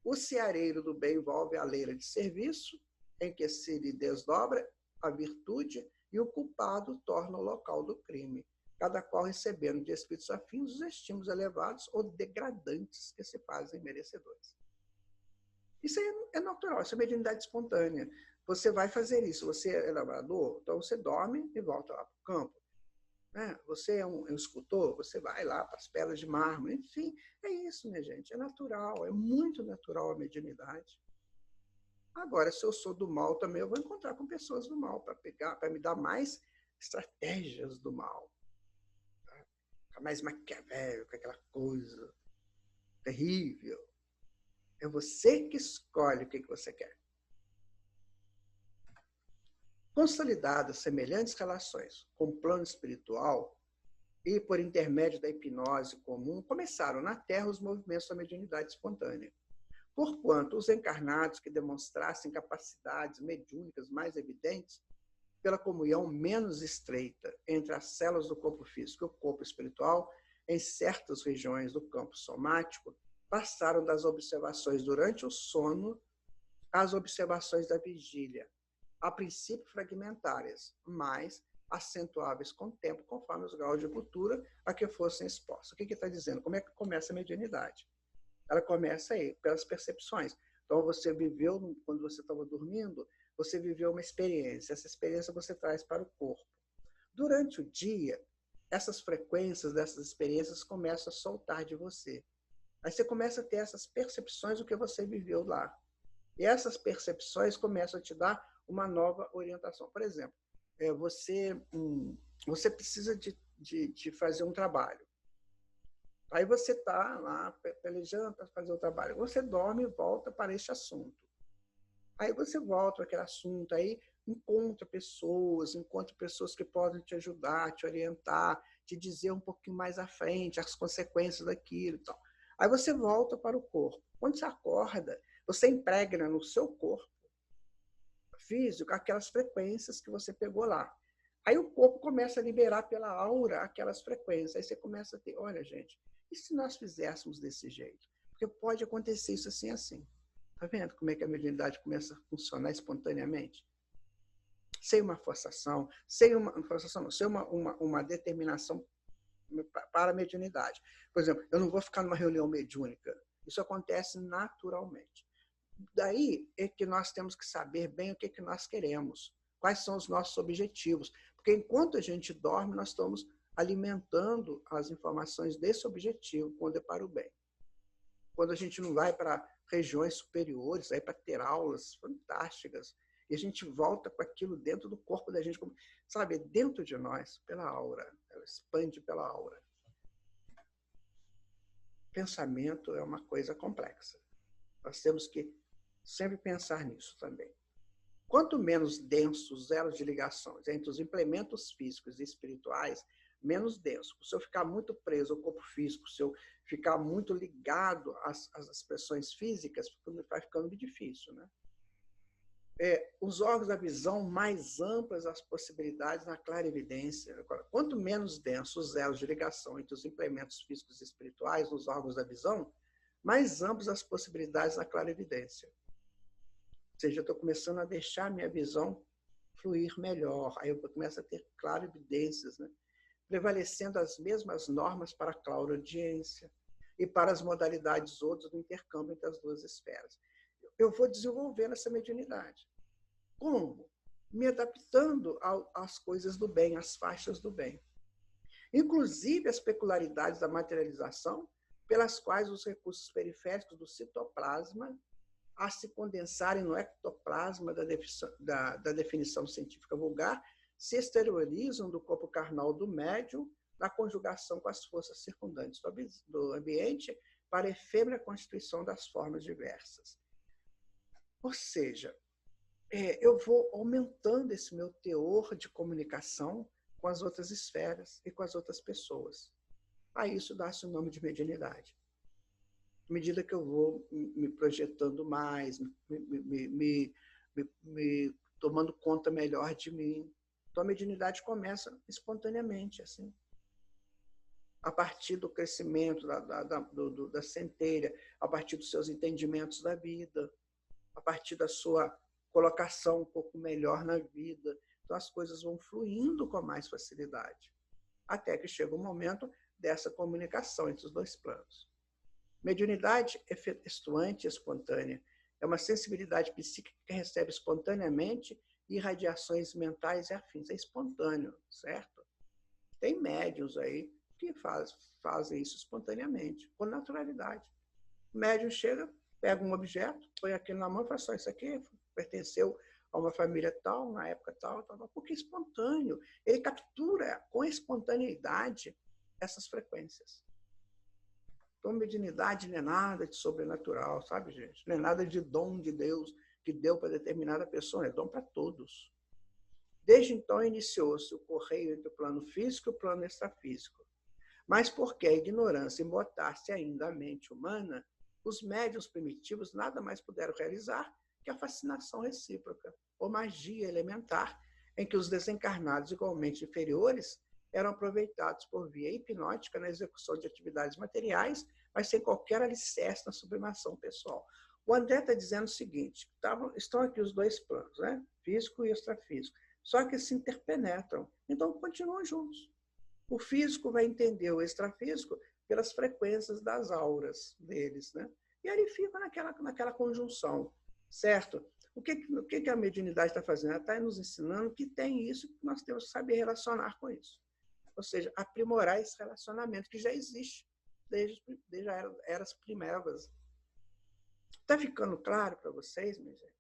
o ceareiro do bem envolve a leira de serviço, em que se lhe desdobra a virtude e o culpado torna o local do crime, cada qual recebendo de espíritos afins os estímulos elevados ou degradantes que se fazem merecedores. Isso é natural, isso é mediunidade espontânea. Você vai fazer isso, você é lavrador, então você dorme e volta lá para o campo. Você é um escultor, você vai lá para as pedras de mármore, enfim, é isso, minha gente, é natural, é muito natural a mediunidade. Agora, se eu sou do mal também, eu vou encontrar com pessoas do mal para me dar mais estratégias do mal. Ficar mais maquiavélico, aquela coisa terrível. É você que escolhe o que você quer. Consolidadas semelhantes relações com o plano espiritual e por intermédio da hipnose comum, começaram na Terra os movimentos da mediunidade espontânea. Porquanto os encarnados que demonstrassem capacidades mediúnicas mais evidentes, pela comunhão menos estreita entre as células do corpo físico e o corpo espiritual, em certas regiões do campo somático, passaram das observações durante o sono às observações da vigília, a princípio fragmentárias, mas acentuáveis com o tempo, conforme os graus de cultura a que fossem expostos. O que está dizendo? Como é que começa a mediunidade? Ela começa aí, pelas percepções. Então, você viveu, quando você estava dormindo, você viveu uma experiência. Essa experiência você traz para o corpo. Durante o dia, essas frequências dessas experiências começam a soltar de você. Aí você começa a ter essas percepções do que você viveu lá. E essas percepções começam a te dar uma nova orientação. Por exemplo, você precisa de fazer um trabalho. Aí você está lá pelejando para fazer o trabalho. Você dorme e volta para este assunto. Aí você volta para aquele assunto, aí encontra pessoas que podem te ajudar, te orientar, te dizer um pouquinho mais à frente as consequências daquilo e tal. Aí você volta para o corpo. Quando você acorda, você impregna no seu corpo físico aquelas frequências que você pegou lá. Aí o corpo começa a liberar pela aura aquelas frequências. Aí você começa a ter, olha, gente, e se nós fizéssemos desse jeito? Porque pode acontecer isso assim, assim. Tá vendo como é que a mediunidade começa a funcionar espontaneamente? Sem uma forçação, sem uma determinação para a mediunidade. Por exemplo, eu não vou ficar numa reunião mediúnica. Isso acontece naturalmente. Daí é que nós temos que saber bem o que nós queremos, quais são os nossos objetivos. Porque enquanto a gente dorme, nós estamos alimentando as informações desse objetivo, quando é para o bem. Quando a gente não vai para regiões superiores, aí para ter aulas fantásticas, e a gente volta com aquilo dentro do corpo da gente, sabe, dentro de nós, pela aura, ela expande pela aura. Pensamento é uma coisa complexa. Nós temos que sempre pensar nisso também. Quanto menos densos os elos de ligações entre os implementos físicos e espirituais, menos denso. Se eu ficar muito preso ao corpo físico, se eu ficar muito ligado às expressões físicas, vai ficando difícil, né? Os órgãos da visão, mais amplas as possibilidades na clarividência. Quanto menos densos os elos de ligação entre os implementos físicos e espirituais nos órgãos da visão, mais amplas as possibilidades na clarividência. Ou seja, eu estou começando a deixar a minha visão fluir melhor. Aí eu começo a ter clarividências, né? Prevalecendo as mesmas normas para a clareaudiência e para as modalidades outras do intercâmbio entre as duas esferas. Eu vou desenvolvendo essa mediunidade. Como? Me adaptando às coisas do bem, às faixas do bem. Inclusive as peculiaridades da materialização, pelas quais os recursos periféricos do citoplasma a se condensarem no ectoplasma da definição científica vulgar, se exteriorizam do corpo carnal do médium na conjugação com as forças circundantes do ambiente, para a efêmera constituição das formas diversas. Ou seja, eu vou aumentando esse meu teor de comunicação com as outras esferas e com as outras pessoas. A isso dá-se o nome de mediunidade. À medida que eu vou me projetando mais, me tomando conta melhor de mim, então a mediunidade começa espontaneamente, assim. A partir do crescimento da centelha, a partir dos seus entendimentos da vida, a partir da sua colocação um pouco melhor na vida. Então as coisas vão fluindo com mais facilidade, até que chega o momento dessa comunicação entre os dois planos. Mediunidade efetuante e espontânea é uma sensibilidade psíquica que recebe espontaneamente irradiações mentais e afins. É espontâneo, certo? Tem médiuns aí que fazem isso espontaneamente, com naturalidade. O médium chega, pega um objeto, põe aquilo na mão e fala só, isso aqui pertenceu a uma família tal, na época tal, porque é espontâneo. Ele captura com espontaneidade essas frequências. Então, mediunidade não é nada de sobrenatural, sabe, gente? Não é nada de dom de Deus que deu para determinada pessoa, é dom para todos. Desde então, iniciou-se o correio entre o plano físico e o plano extrafísico. Mas porque a ignorância embotasse ainda a mente humana, os médiuns primitivos nada mais puderam realizar que a fascinação recíproca, ou magia elementar, em que os desencarnados igualmente inferiores eram aproveitados por via hipnótica na execução de atividades materiais, mas sem qualquer alicerce na sublimação pessoal. O André está dizendo o seguinte, estão aqui os dois planos, né? Físico e extrafísico, só que se interpenetram, então continuam juntos. O físico vai entender o extrafísico pelas frequências das auras deles, né? E ele fica naquela conjunção, certo? O que a mediunidade está fazendo? Ela está nos ensinando que tem isso, que nós temos que saber relacionar com isso. Ou seja, aprimorar esse relacionamento que já existe desde eras primevas. Está ficando claro para vocês, minha gente?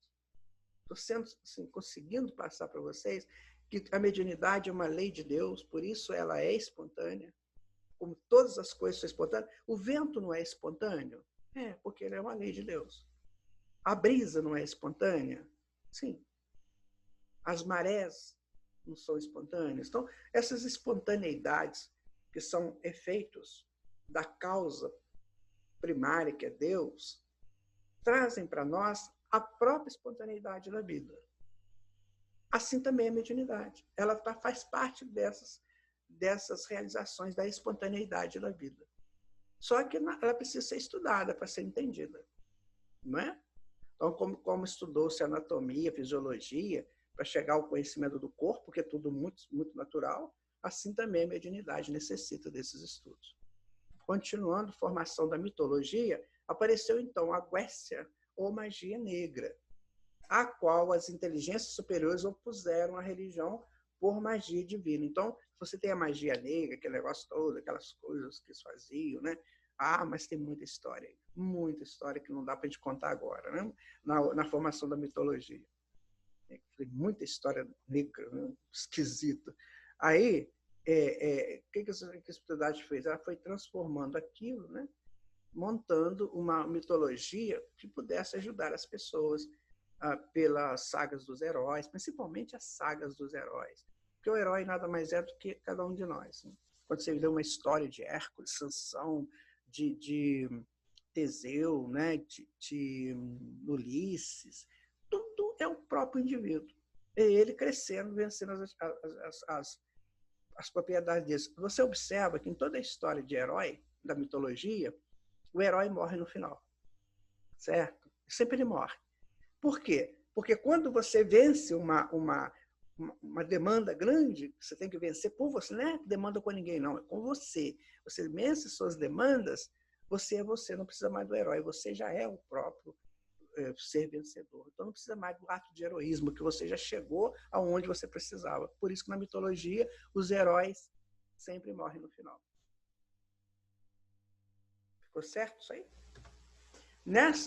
Estou assim, conseguindo passar para vocês que a mediunidade é uma lei de Deus, por isso ela é espontânea, como todas as coisas são espontâneas. O vento não é espontâneo? É, porque ele é uma lei de Deus. A brisa não é espontânea? Sim. As marés não são espontâneas? Então, essas espontaneidades, que são efeitos da causa primária, que é Deus, trazem para nós a própria espontaneidade da vida. Assim também é a mediunidade. Ela faz parte dessas realizações da espontaneidade da vida. Só que ela precisa ser estudada para ser entendida. Não é? Então, como estudou-se anatomia, fisiologia, para chegar ao conhecimento do corpo, que é tudo muito, muito natural, assim também a mediunidade necessita desses estudos. Continuando a formação da mitologia, apareceu então a Guécia, ou magia negra, a qual as inteligências superiores opuseram à religião por magia divina. Então, você tem a magia negra, aquele negócio todo, aquelas coisas que eles faziam, né? Mas tem muita história que não dá para a gente contar agora, né? Na formação da mitologia. Tem muita história negra, né? Esquisita. Aí, o que a espiritualidade fez? Ela foi transformando aquilo, né? Montando uma mitologia que pudesse ajudar as pessoas pelas sagas dos heróis, principalmente as sagas dos heróis. Porque o herói nada mais é do que cada um de nós. Né? Quando você vê uma história de Hércules, Sansão, de Teseu, né? de Ulisses, tudo é o próprio indivíduo. É ele crescendo, vencendo as propriedades deles. Você observa que em toda a história de herói, da mitologia, o herói morre no final. Certo? Sempre ele morre. Por quê? Porque quando você vence uma demanda grande, você tem que vencer por você, não é demanda com ninguém, não, é com você. Você vence suas demandas, você é você, não precisa mais do herói, você já é o próprio ser vencedor. Então não precisa mais do ato de heroísmo, que você já chegou aonde você precisava. Por isso que na mitologia, os heróis sempre morrem no final. Ficou certo isso aí?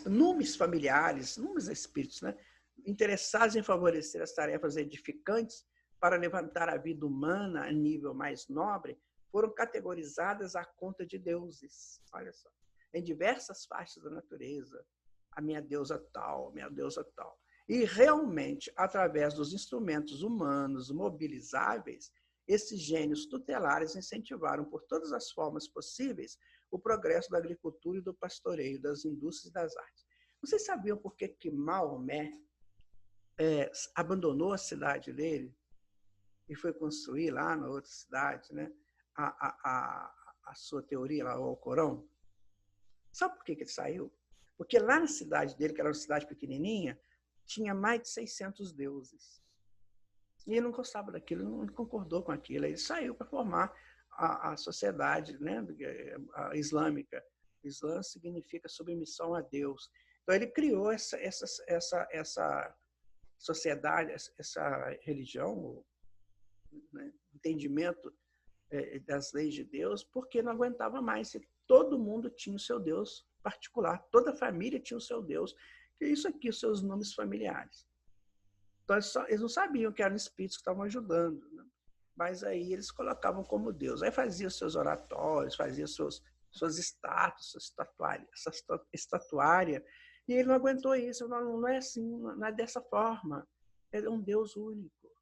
Numes familiares, numes espíritos, né, interessados em favorecer as tarefas edificantes para levantar a vida humana a nível mais nobre, foram categorizadas à conta de deuses. Olha só. em diversas faixas da natureza. A minha deusa tal, a minha deusa tal. E realmente, através dos instrumentos humanos mobilizáveis, esses gênios tutelares incentivaram por todas as formas possíveis o progresso da agricultura e do pastoreio, das indústrias e das artes. Vocês sabiam por que Maomé abandonou a cidade dele e foi construir lá na outra cidade, né, a sua teoria, lá, o Alcorão? Sabe por que ele saiu? Porque lá na cidade dele, que era uma cidade pequenininha, tinha mais de 600 deuses. E ele não gostava daquilo, não concordou com aquilo. Ele saiu para formar a sociedade, né, a islâmica. O Islã significa submissão a Deus. Então, ele criou essa sociedade, essa religião, né, entendimento das leis de Deus, porque não aguentava mais. Todo mundo tinha o seu Deus particular, toda a família tinha o seu Deus, que é isso aqui, os seus nomes familiares. Então, eles não sabiam que eram espíritos que estavam ajudando, né? Mas aí eles colocavam como Deus. Aí faziam seus oratórios, faziam suas estátuas, essa estatuária, e ele não aguentou isso. Não é assim, não é dessa forma. Ele é um Deus único.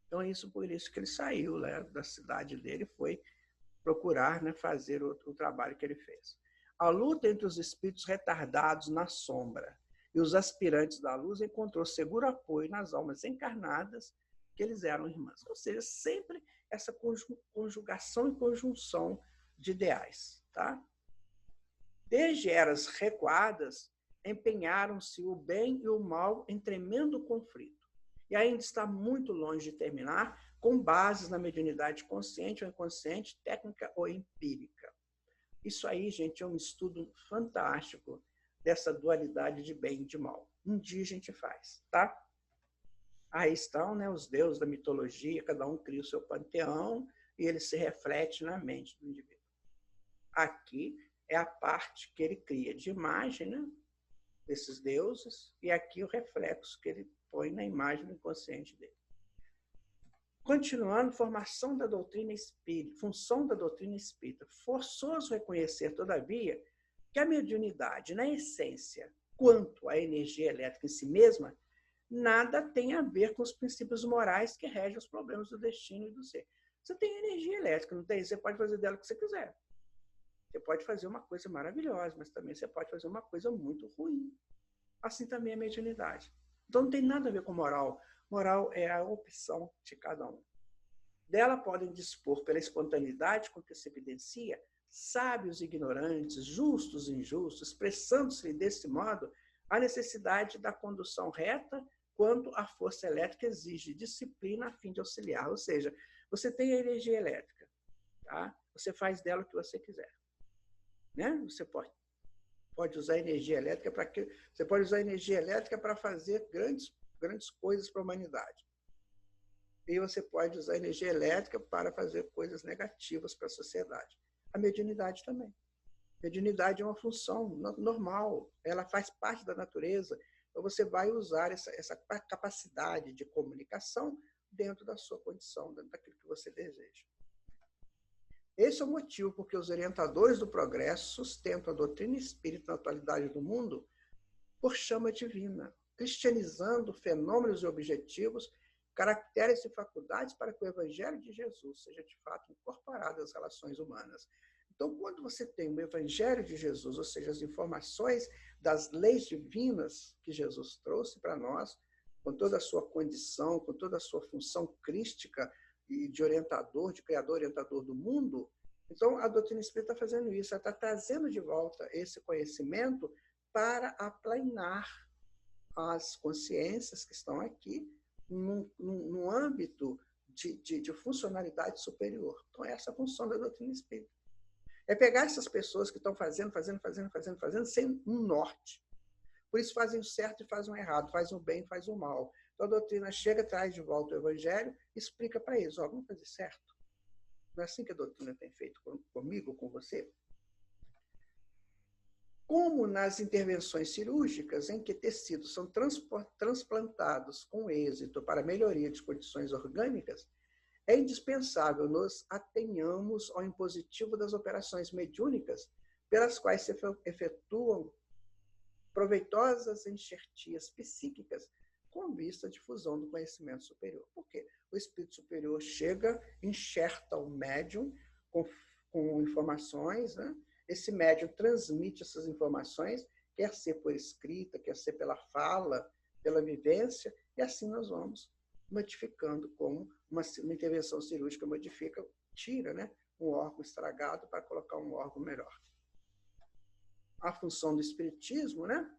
Então, por isso que ele saiu, né, da cidade dele e foi procurar, né, fazer o trabalho que ele fez. A luta entre os espíritos retardados na sombra e os aspirantes da luz encontrou seguro apoio nas almas encarnadas, que eles eram irmãs. Ou seja, sempre essa conjugação e conjunção de ideais. Tá? Desde eras recuadas, empenharam-se o bem e o mal em tremendo conflito. E ainda está muito longe de terminar, com bases na mediunidade consciente ou inconsciente, técnica ou empírica. Isso aí, gente, é um estudo fantástico dessa dualidade de bem e de mal. Um dia a gente faz, tá? Aí estão, né, os deuses da mitologia, cada um cria o seu panteão e ele se reflete na mente do indivíduo. Aqui é a parte que ele cria de imagem, né, desses deuses, e aqui o reflexo que ele põe na imagem do inconsciente dele. Continuando, formação da doutrina espírita, função da doutrina espírita. Forçoso reconhecer, todavia, que a mediunidade, na essência, quanto à energia elétrica em si mesma, nada tem a ver com os princípios morais que regem os problemas do destino e do ser. Você tem energia elétrica, não tem? Você pode fazer dela o que você quiser. Você pode fazer uma coisa maravilhosa, mas também você pode fazer uma coisa muito ruim. Assim também é a mediunidade. Então não tem nada a ver com moral. Moral é a opção de cada um. Dela podem dispor pela espontaneidade com que se evidencia, sábios e ignorantes, justos e injustos, expressando-se desse modo a necessidade da condução reta quanto a força elétrica exige disciplina a fim de auxiliar. Ou seja, você tem a energia elétrica, tá? Você faz dela o que você quiser. Né? Você pode usar energia elétrica para que você pode usar energia elétrica para fazer grandes coisas para a humanidade. E você pode usar energia elétrica para fazer coisas negativas para a sociedade. A mediunidade também. A mediunidade é uma função normal, ela faz parte da natureza. Então você vai usar essa capacidade de comunicação dentro da sua condição, dentro daquilo que você deseja. Esse é o motivo porque os orientadores do progresso sustentam a doutrina espírita na atualidade do mundo por chama divina, cristianizando fenômenos e objetivos, caracteres e faculdades para que o Evangelho de Jesus seja de fato incorporado às relações humanas. Então, quando você tem o Evangelho de Jesus, ou seja, as informações das leis divinas que Jesus trouxe para nós, com toda a sua condição, com toda a sua função crística e de orientador, de criador-orientador do mundo, então a doutrina espírita está fazendo isso, ela está trazendo de volta esse conhecimento para aplanar as consciências que estão aqui num âmbito de funcionalidade superior. Então, essa é a função da doutrina espírita. É pegar essas pessoas que estão fazendo, sem um norte. Por isso fazem o certo e fazem o errado, fazem o bem e fazem o mal. Então, a doutrina chega, traz de volta o Evangelho e explica para eles, vamos fazer certo. Não é assim que a doutrina tem feito comigo, com você? Como nas intervenções cirúrgicas, em que tecidos são transplantados com êxito para melhoria de condições orgânicas, é indispensável nos atenhamos ao impositivo das operações mediúnicas pelas quais se efetuam proveitosas enxertias psíquicas com vista à difusão do conhecimento superior. Por quê? O espírito superior chega, enxerta o médium com informações, né? Esse médium transmite essas informações, quer ser por escrita, quer ser pela fala, pela vivência, e assim nós vamos modificando, como uma intervenção cirúrgica modifica, tira, né, um órgão estragado para colocar um órgão melhor. A função do espiritismo, né,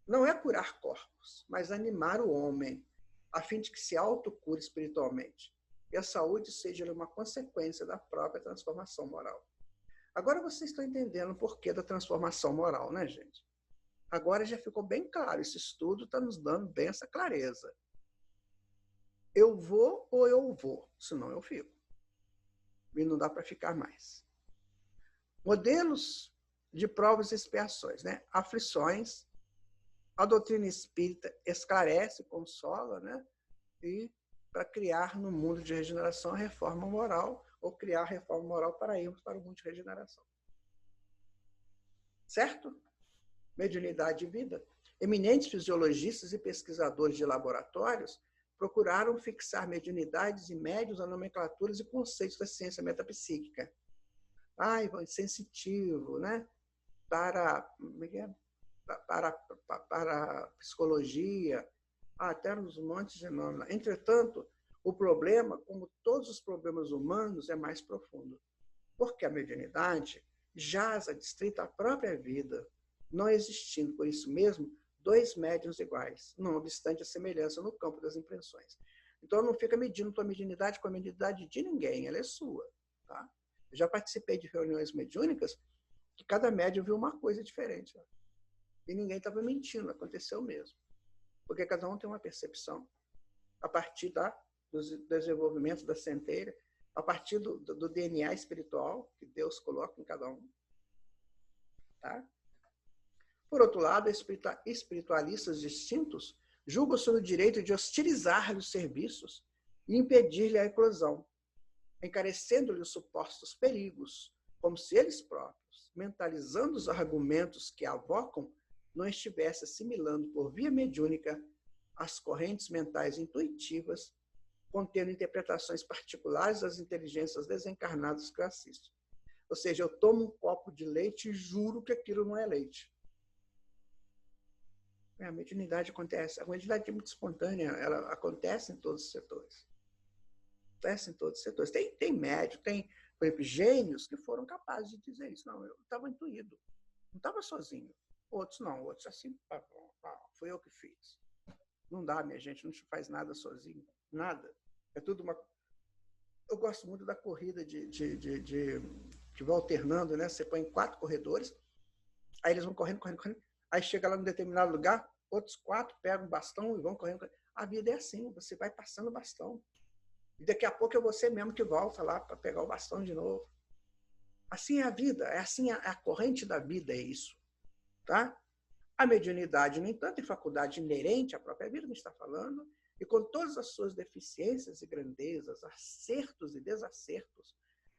não é curar corpos, mas animar o homem, a fim de que se autocure espiritualmente. E a saúde seja uma consequência da própria transformação moral. Agora vocês estão entendendo o porquê da transformação moral, né, gente? Agora já ficou bem claro, esse estudo está nos dando bem essa clareza. Eu vou ou eu vou, senão eu fico. E não dá para ficar mais. Modelos de provas e expiações, né? Aflições. A doutrina espírita esclarece, consola, né? E para criar no mundo de regeneração a reforma moral, ou criar a reforma moral para irmos para o mundo de regeneração. Certo? Mediunidade e vida. Eminentes fisiologistas e pesquisadores de laboratórios procuraram fixar mediunidades e médiuns a nomenclaturas e conceitos da ciência metapsíquica. Sensitivo, né? Para psicologia, até uns montes de nomes. Entretanto, o problema, como todos os problemas humanos, é mais profundo. Porque a mediunidade jaz adstrita à própria vida, não existindo, por isso mesmo, dois médiuns iguais, não obstante a semelhança no campo das impressões. Então, não fica medindo tua mediunidade com a mediunidade de ninguém, ela é sua. Tá? Eu já participei de reuniões mediúnicas que cada médium viu uma coisa diferente. Ó. E ninguém estava mentindo, aconteceu mesmo. Porque cada um tem uma percepção a partir do desenvolvimento da centelha, a partir do DNA espiritual que Deus coloca em cada um. Tá? Por outro lado, espiritualistas distintos julgam-se no direito de hostilizar-lhe os serviços e impedir-lhe a eclosão, encarecendo-lhe os supostos perigos, como se eles próprios, mentalizando os argumentos que avocam, não estivesse assimilando por via mediúnica as correntes mentais intuitivas, contendo interpretações particulares das inteligências desencarnadas que eu assisto. Ou seja, eu tomo um copo de leite e juro que aquilo não é leite. A mediunidade acontece. A mediunidade é muito espontânea, ela acontece em todos os setores. Acontece em todos os setores. Tem médium, tem, por exemplo, gênios que foram capazes de dizer isso. Não, eu estava intuído. Não estava sozinho. Outros não, outros assim, fui eu que fiz. Não dá, minha gente, não se faz nada sozinho. Nada. É tudo uma... Eu gosto muito da corrida que vai alternando, né? Você põe 4 corredores, aí eles vão correndo, aí chega lá num determinado lugar, outros 4 pegam o bastão e vão correndo. A vida é assim, você vai passando o bastão. E daqui a pouco é você mesmo que volta lá para pegar o bastão de novo. Assim é a vida, é assim a corrente da vida, é isso. Tá? A mediunidade, no entanto, é faculdade inerente à própria vida, que a gente está falando, e com todas as suas deficiências e grandezas, acertos e desacertos,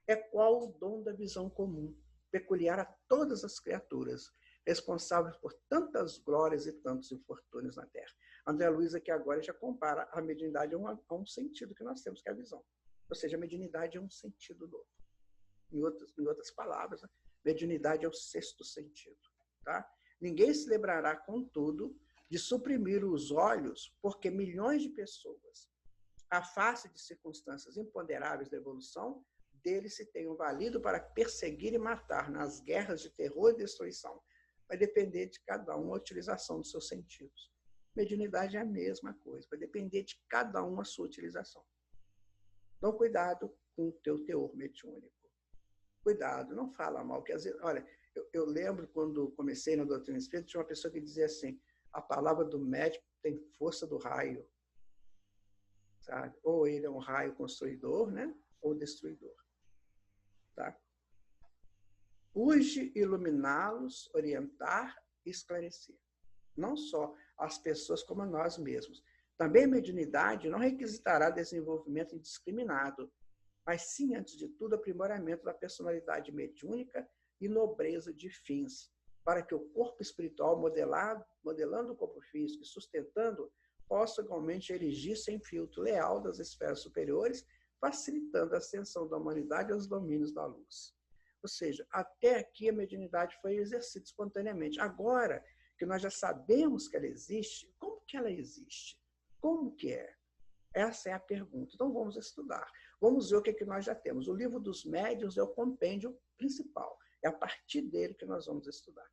é qual o dom da visão comum, peculiar a todas as criaturas, responsáveis por tantas glórias e tantos infortúnios na Terra. André Luiz aqui agora já compara a mediunidade a um sentido que nós temos, que é a visão. Ou seja, a mediunidade é um sentido novo. Em outras palavras, a mediunidade é o 6º sentido. Tá? Ninguém se lembrará, contudo, de suprimir os olhos, porque milhões de pessoas, à face de circunstâncias imponderáveis da evolução, deles se tenham valido para perseguir e matar nas guerras de terror e destruição. Vai depender de cada um a utilização dos seus sentidos. Mediunidade é a mesma coisa, vai depender de cada um a sua utilização. Então, cuidado com o teu teor mediúnico. Cuidado, não fala mal, que às vezes, olha, eu lembro quando comecei na doutrina espírita, tinha uma pessoa que dizia assim, a palavra do médico tem força do raio. Sabe? Ou ele é um raio construidor, né? Ou destruidor. Tá? Urge iluminá-los, orientar e esclarecer. Não só as pessoas como a nós mesmos. Também a mediunidade não requisitará desenvolvimento indiscriminado, mas sim, antes de tudo, aprimoramento da personalidade mediúnica e nobreza de fins, para que o corpo espiritual, modelando o corpo físico e sustentando, possa igualmente erigir sem filtro leal das esferas superiores, facilitando a ascensão da humanidade aos domínios da luz. Ou seja, até aqui a mediunidade foi exercida espontaneamente. Agora que nós já sabemos que ela existe, como que ela existe? Como que é? Essa é a pergunta. Então vamos estudar. Vamos ver o que nós já temos. O livro dos médiuns é o compêndio principal. É a partir dele que nós vamos estudar.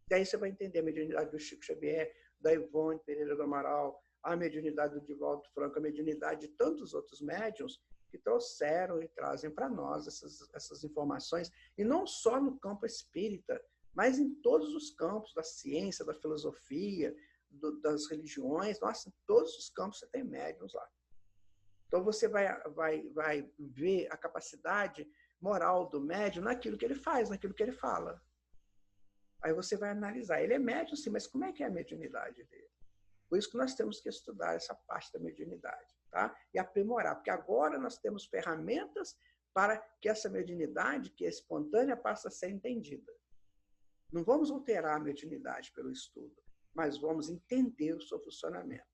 Daí você vai entender a mediunidade do Chico Xavier, da Ivone Pereira do Amaral, a mediunidade do Divaldo Franco, a mediunidade de tantos outros médiuns que trouxeram e trazem para nós essas informações, e não só no campo espírita, mas em todos os campos da ciência, da filosofia, das religiões. Nossa, em todos os campos você tem médiuns lá. Então você vai ver a capacidade moral do médium naquilo que ele faz, naquilo que ele fala. Aí você vai analisar. Ele é médium, sim, mas como é que é a mediunidade dele? Por isso que nós temos que estudar essa parte da mediunidade, tá? E aprimorar, porque agora nós temos ferramentas para que essa mediunidade, que é espontânea, passe a ser entendida. Não vamos alterar a mediunidade pelo estudo, mas vamos entender o seu funcionamento.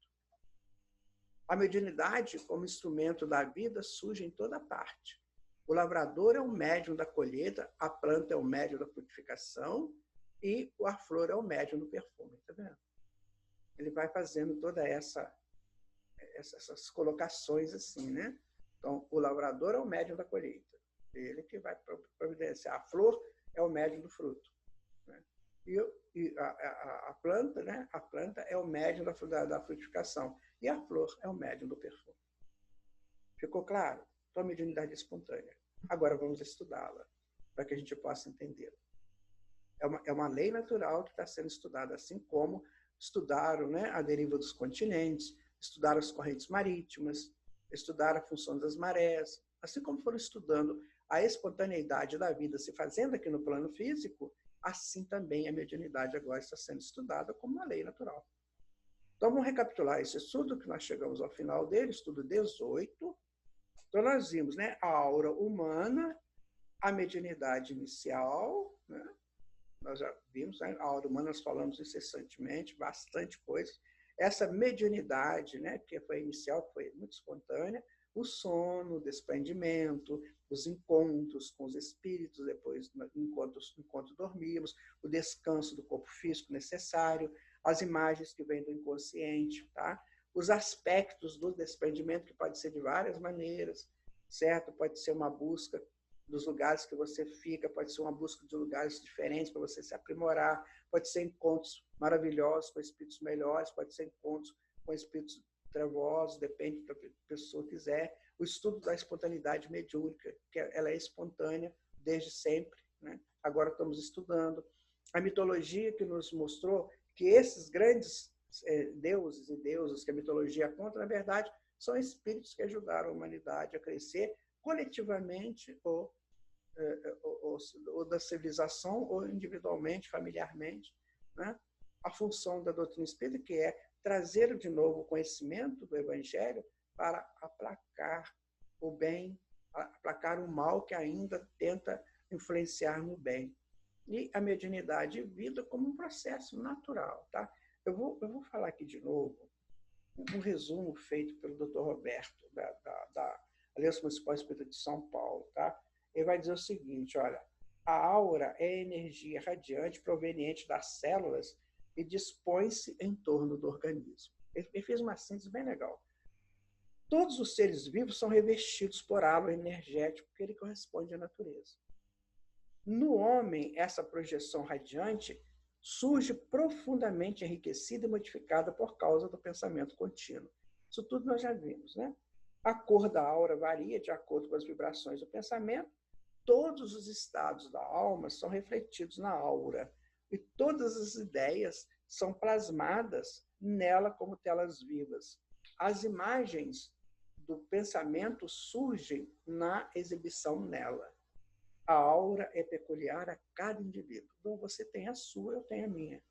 A mediunidade, como instrumento da vida, surge em toda parte. O lavrador é o médium da colheita, a planta é o médium da frutificação e a flor é o médium do perfume, tá vendo? Ele vai fazendo toda essas colocações assim, né? Então, o lavrador é o médium da colheita, ele que vai providenciar. A flor é o médium do fruto, né? E a planta, né? A planta é o médium da frutificação e a flor é o médium do perfume. Ficou claro? Então, a mediunidade é espontânea. Agora vamos estudá-la para que a gente possa entendê-la. É uma lei natural que está sendo estudada, assim como estudaram, né, a deriva dos continentes, estudaram as correntes marítimas, estudaram a função das marés, assim como foram estudando a espontaneidade da vida se fazendo aqui no plano físico, assim também a mediunidade agora está sendo estudada como uma lei natural. Então, vamos recapitular esse estudo, que nós chegamos ao final dele, estudo 18. Então, nós vimos, né, a aura humana, a mediunidade inicial, né? Nós já vimos, né? A aura humana, nós falamos incessantemente, bastante coisa. Essa mediunidade, né, que foi inicial, que foi muito espontânea, o sono, o desprendimento, os encontros com os espíritos, depois, enquanto dormimos, o descanso do corpo físico necessário, as imagens que vêm do inconsciente, tá? Os aspectos do desprendimento, que pode ser de várias maneiras, certo? Pode ser uma busca dos lugares que você fica, pode ser uma busca de lugares diferentes para você se aprimorar, pode ser encontros maravilhosos com espíritos melhores, pode ser encontros com espíritos trevosos, depende do que a pessoa quiser. O estudo da espontaneidade mediúnica, que ela é espontânea desde sempre, né? Agora estamos estudando. A mitologia que nos mostrou que esses grandes deuses e deusas que a mitologia conta, na verdade, são espíritos que ajudaram a humanidade a crescer coletivamente ou da civilização, ou individualmente, familiarmente, né? A função da doutrina espírita, que é trazer de novo o conhecimento do Evangelho para aplacar o bem, aplacar o mal que ainda tenta influenciar no bem. E a mediunidade vida como um processo natural, tá? Eu vou falar aqui de novo um resumo feito pelo Dr. Roberto, da Aliança Municipal Espírita de São Paulo, tá? Ele vai dizer o seguinte, olha, a aura é energia radiante proveniente das células e dispõe-se em torno do organismo. Ele fez uma síntese bem legal. Todos os seres vivos são revestidos por halo energético que ele corresponde à natureza. No homem, essa projeção radiante surge profundamente enriquecida e modificada por causa do pensamento contínuo. Isso tudo nós já vimos, né? A cor da aura varia de acordo com as vibrações do pensamento. Todos os estados da alma são refletidos na aura e todas as ideias são plasmadas nela como telas vivas. As imagens do pensamento surgem na exibição nela. A aura é peculiar a cada indivíduo. Então, você tem a sua, eu tenho a minha.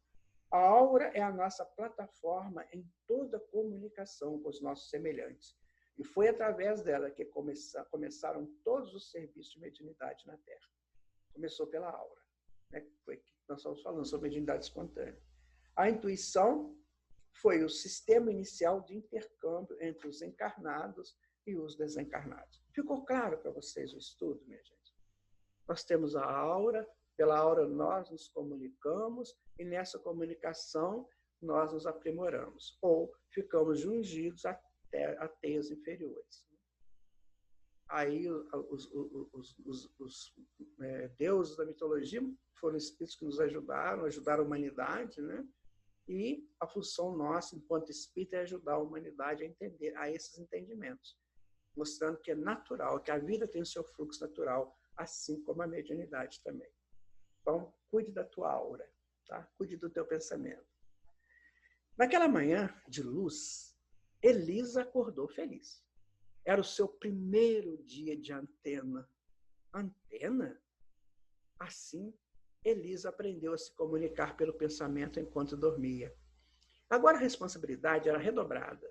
A aura é a nossa plataforma em toda comunicação com os nossos semelhantes. E foi através dela que começaram todos os serviços de mediunidade na Terra. Começou pela aura. né? Foi que nós estamos falando sobre mediunidade espontânea. A intuição foi o sistema inicial de intercâmbio entre os encarnados e os desencarnados. Ficou claro para vocês o estudo, minha gente? Nós temos a aura, pela aura nós nos comunicamos e nessa comunicação nós nos aprimoramos ou ficamos jungidos até a teias inferiores. Aí os deuses da mitologia foram espíritos que nos ajudaram a humanidade, né? E a função nossa, enquanto espírito, é ajudar a humanidade a entender, a esses entendimentos, mostrando que é natural, que a vida tem o seu fluxo natural, assim como a mediunidade também. Então, cuide da tua aura, tá? Cuide do teu pensamento. Naquela manhã de luz, Elisa acordou feliz. Era o seu primeiro dia de antena. Antena? Assim, Elisa aprendeu a se comunicar pelo pensamento enquanto dormia. Agora a responsabilidade era redobrada.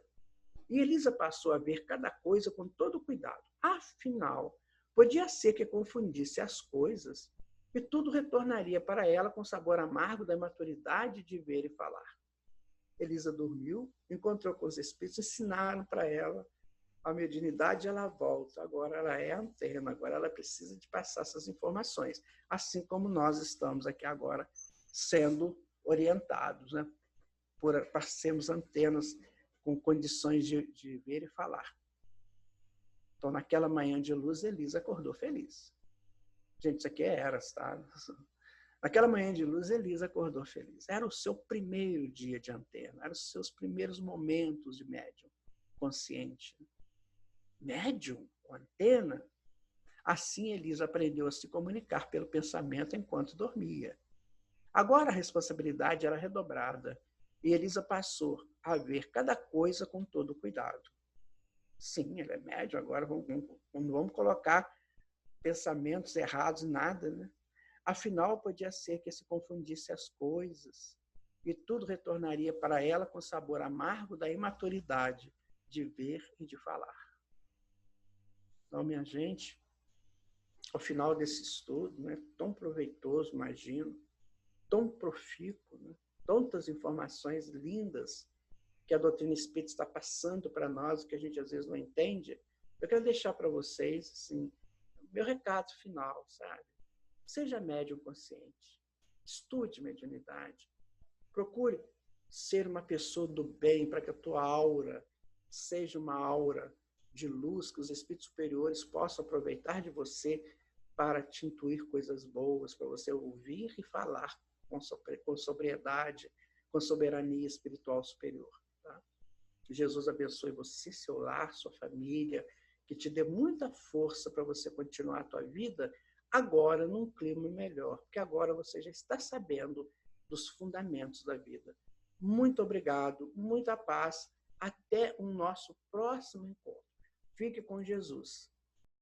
E Elisa passou a ver cada coisa com todo cuidado. Afinal, podia ser que confundisse as coisas e tudo retornaria para ela com sabor amargo da imaturidade de ver e falar. Elisa dormiu, encontrou com os espíritos, ensinaram para ela a mediunidade, ela volta. Agora ela é antena, agora ela precisa de passar essas informações. Assim como nós estamos aqui agora sendo orientados, né? Para sermos antenas com condições de ver e falar. Então, naquela manhã de luz, Elisa acordou feliz. Gente, isso aqui é Eras, tá? Naquela manhã de luz, Elisa acordou feliz. Era o seu primeiro dia de antena, eram os seus primeiros momentos de médium consciente. Médium, antena. Assim, Elisa aprendeu a se comunicar pelo pensamento enquanto dormia. Agora a responsabilidade era redobrada e Elisa passou a ver cada coisa com todo cuidado. Sim, ela é médium, agora não vamos colocar pensamentos errados, nada, né? Afinal, podia ser que se confundisse as coisas e tudo retornaria para ela com sabor amargo da imaturidade de ver e de falar. Então, minha gente, ao final desse estudo, né, tão proveitoso, imagino, tão profícuo, né, tantas informações lindas que a doutrina espírita está passando para nós, que a gente às vezes não entende, eu quero deixar para vocês assim, meu recado final, sabe? Seja médium consciente, estude mediunidade, procure ser uma pessoa do bem para que a tua aura seja uma aura de luz, que os espíritos superiores possam aproveitar de você para te intuir coisas boas, para você ouvir e falar com sobriedade, com soberania espiritual superior. Tá? Que Jesus abençoe você, seu lar, sua família, que te dê muita força para você continuar a tua vida agora num clima melhor, porque agora você já está sabendo dos fundamentos da vida. Muito obrigado, muita paz, até o nosso próximo encontro. Fique com Jesus.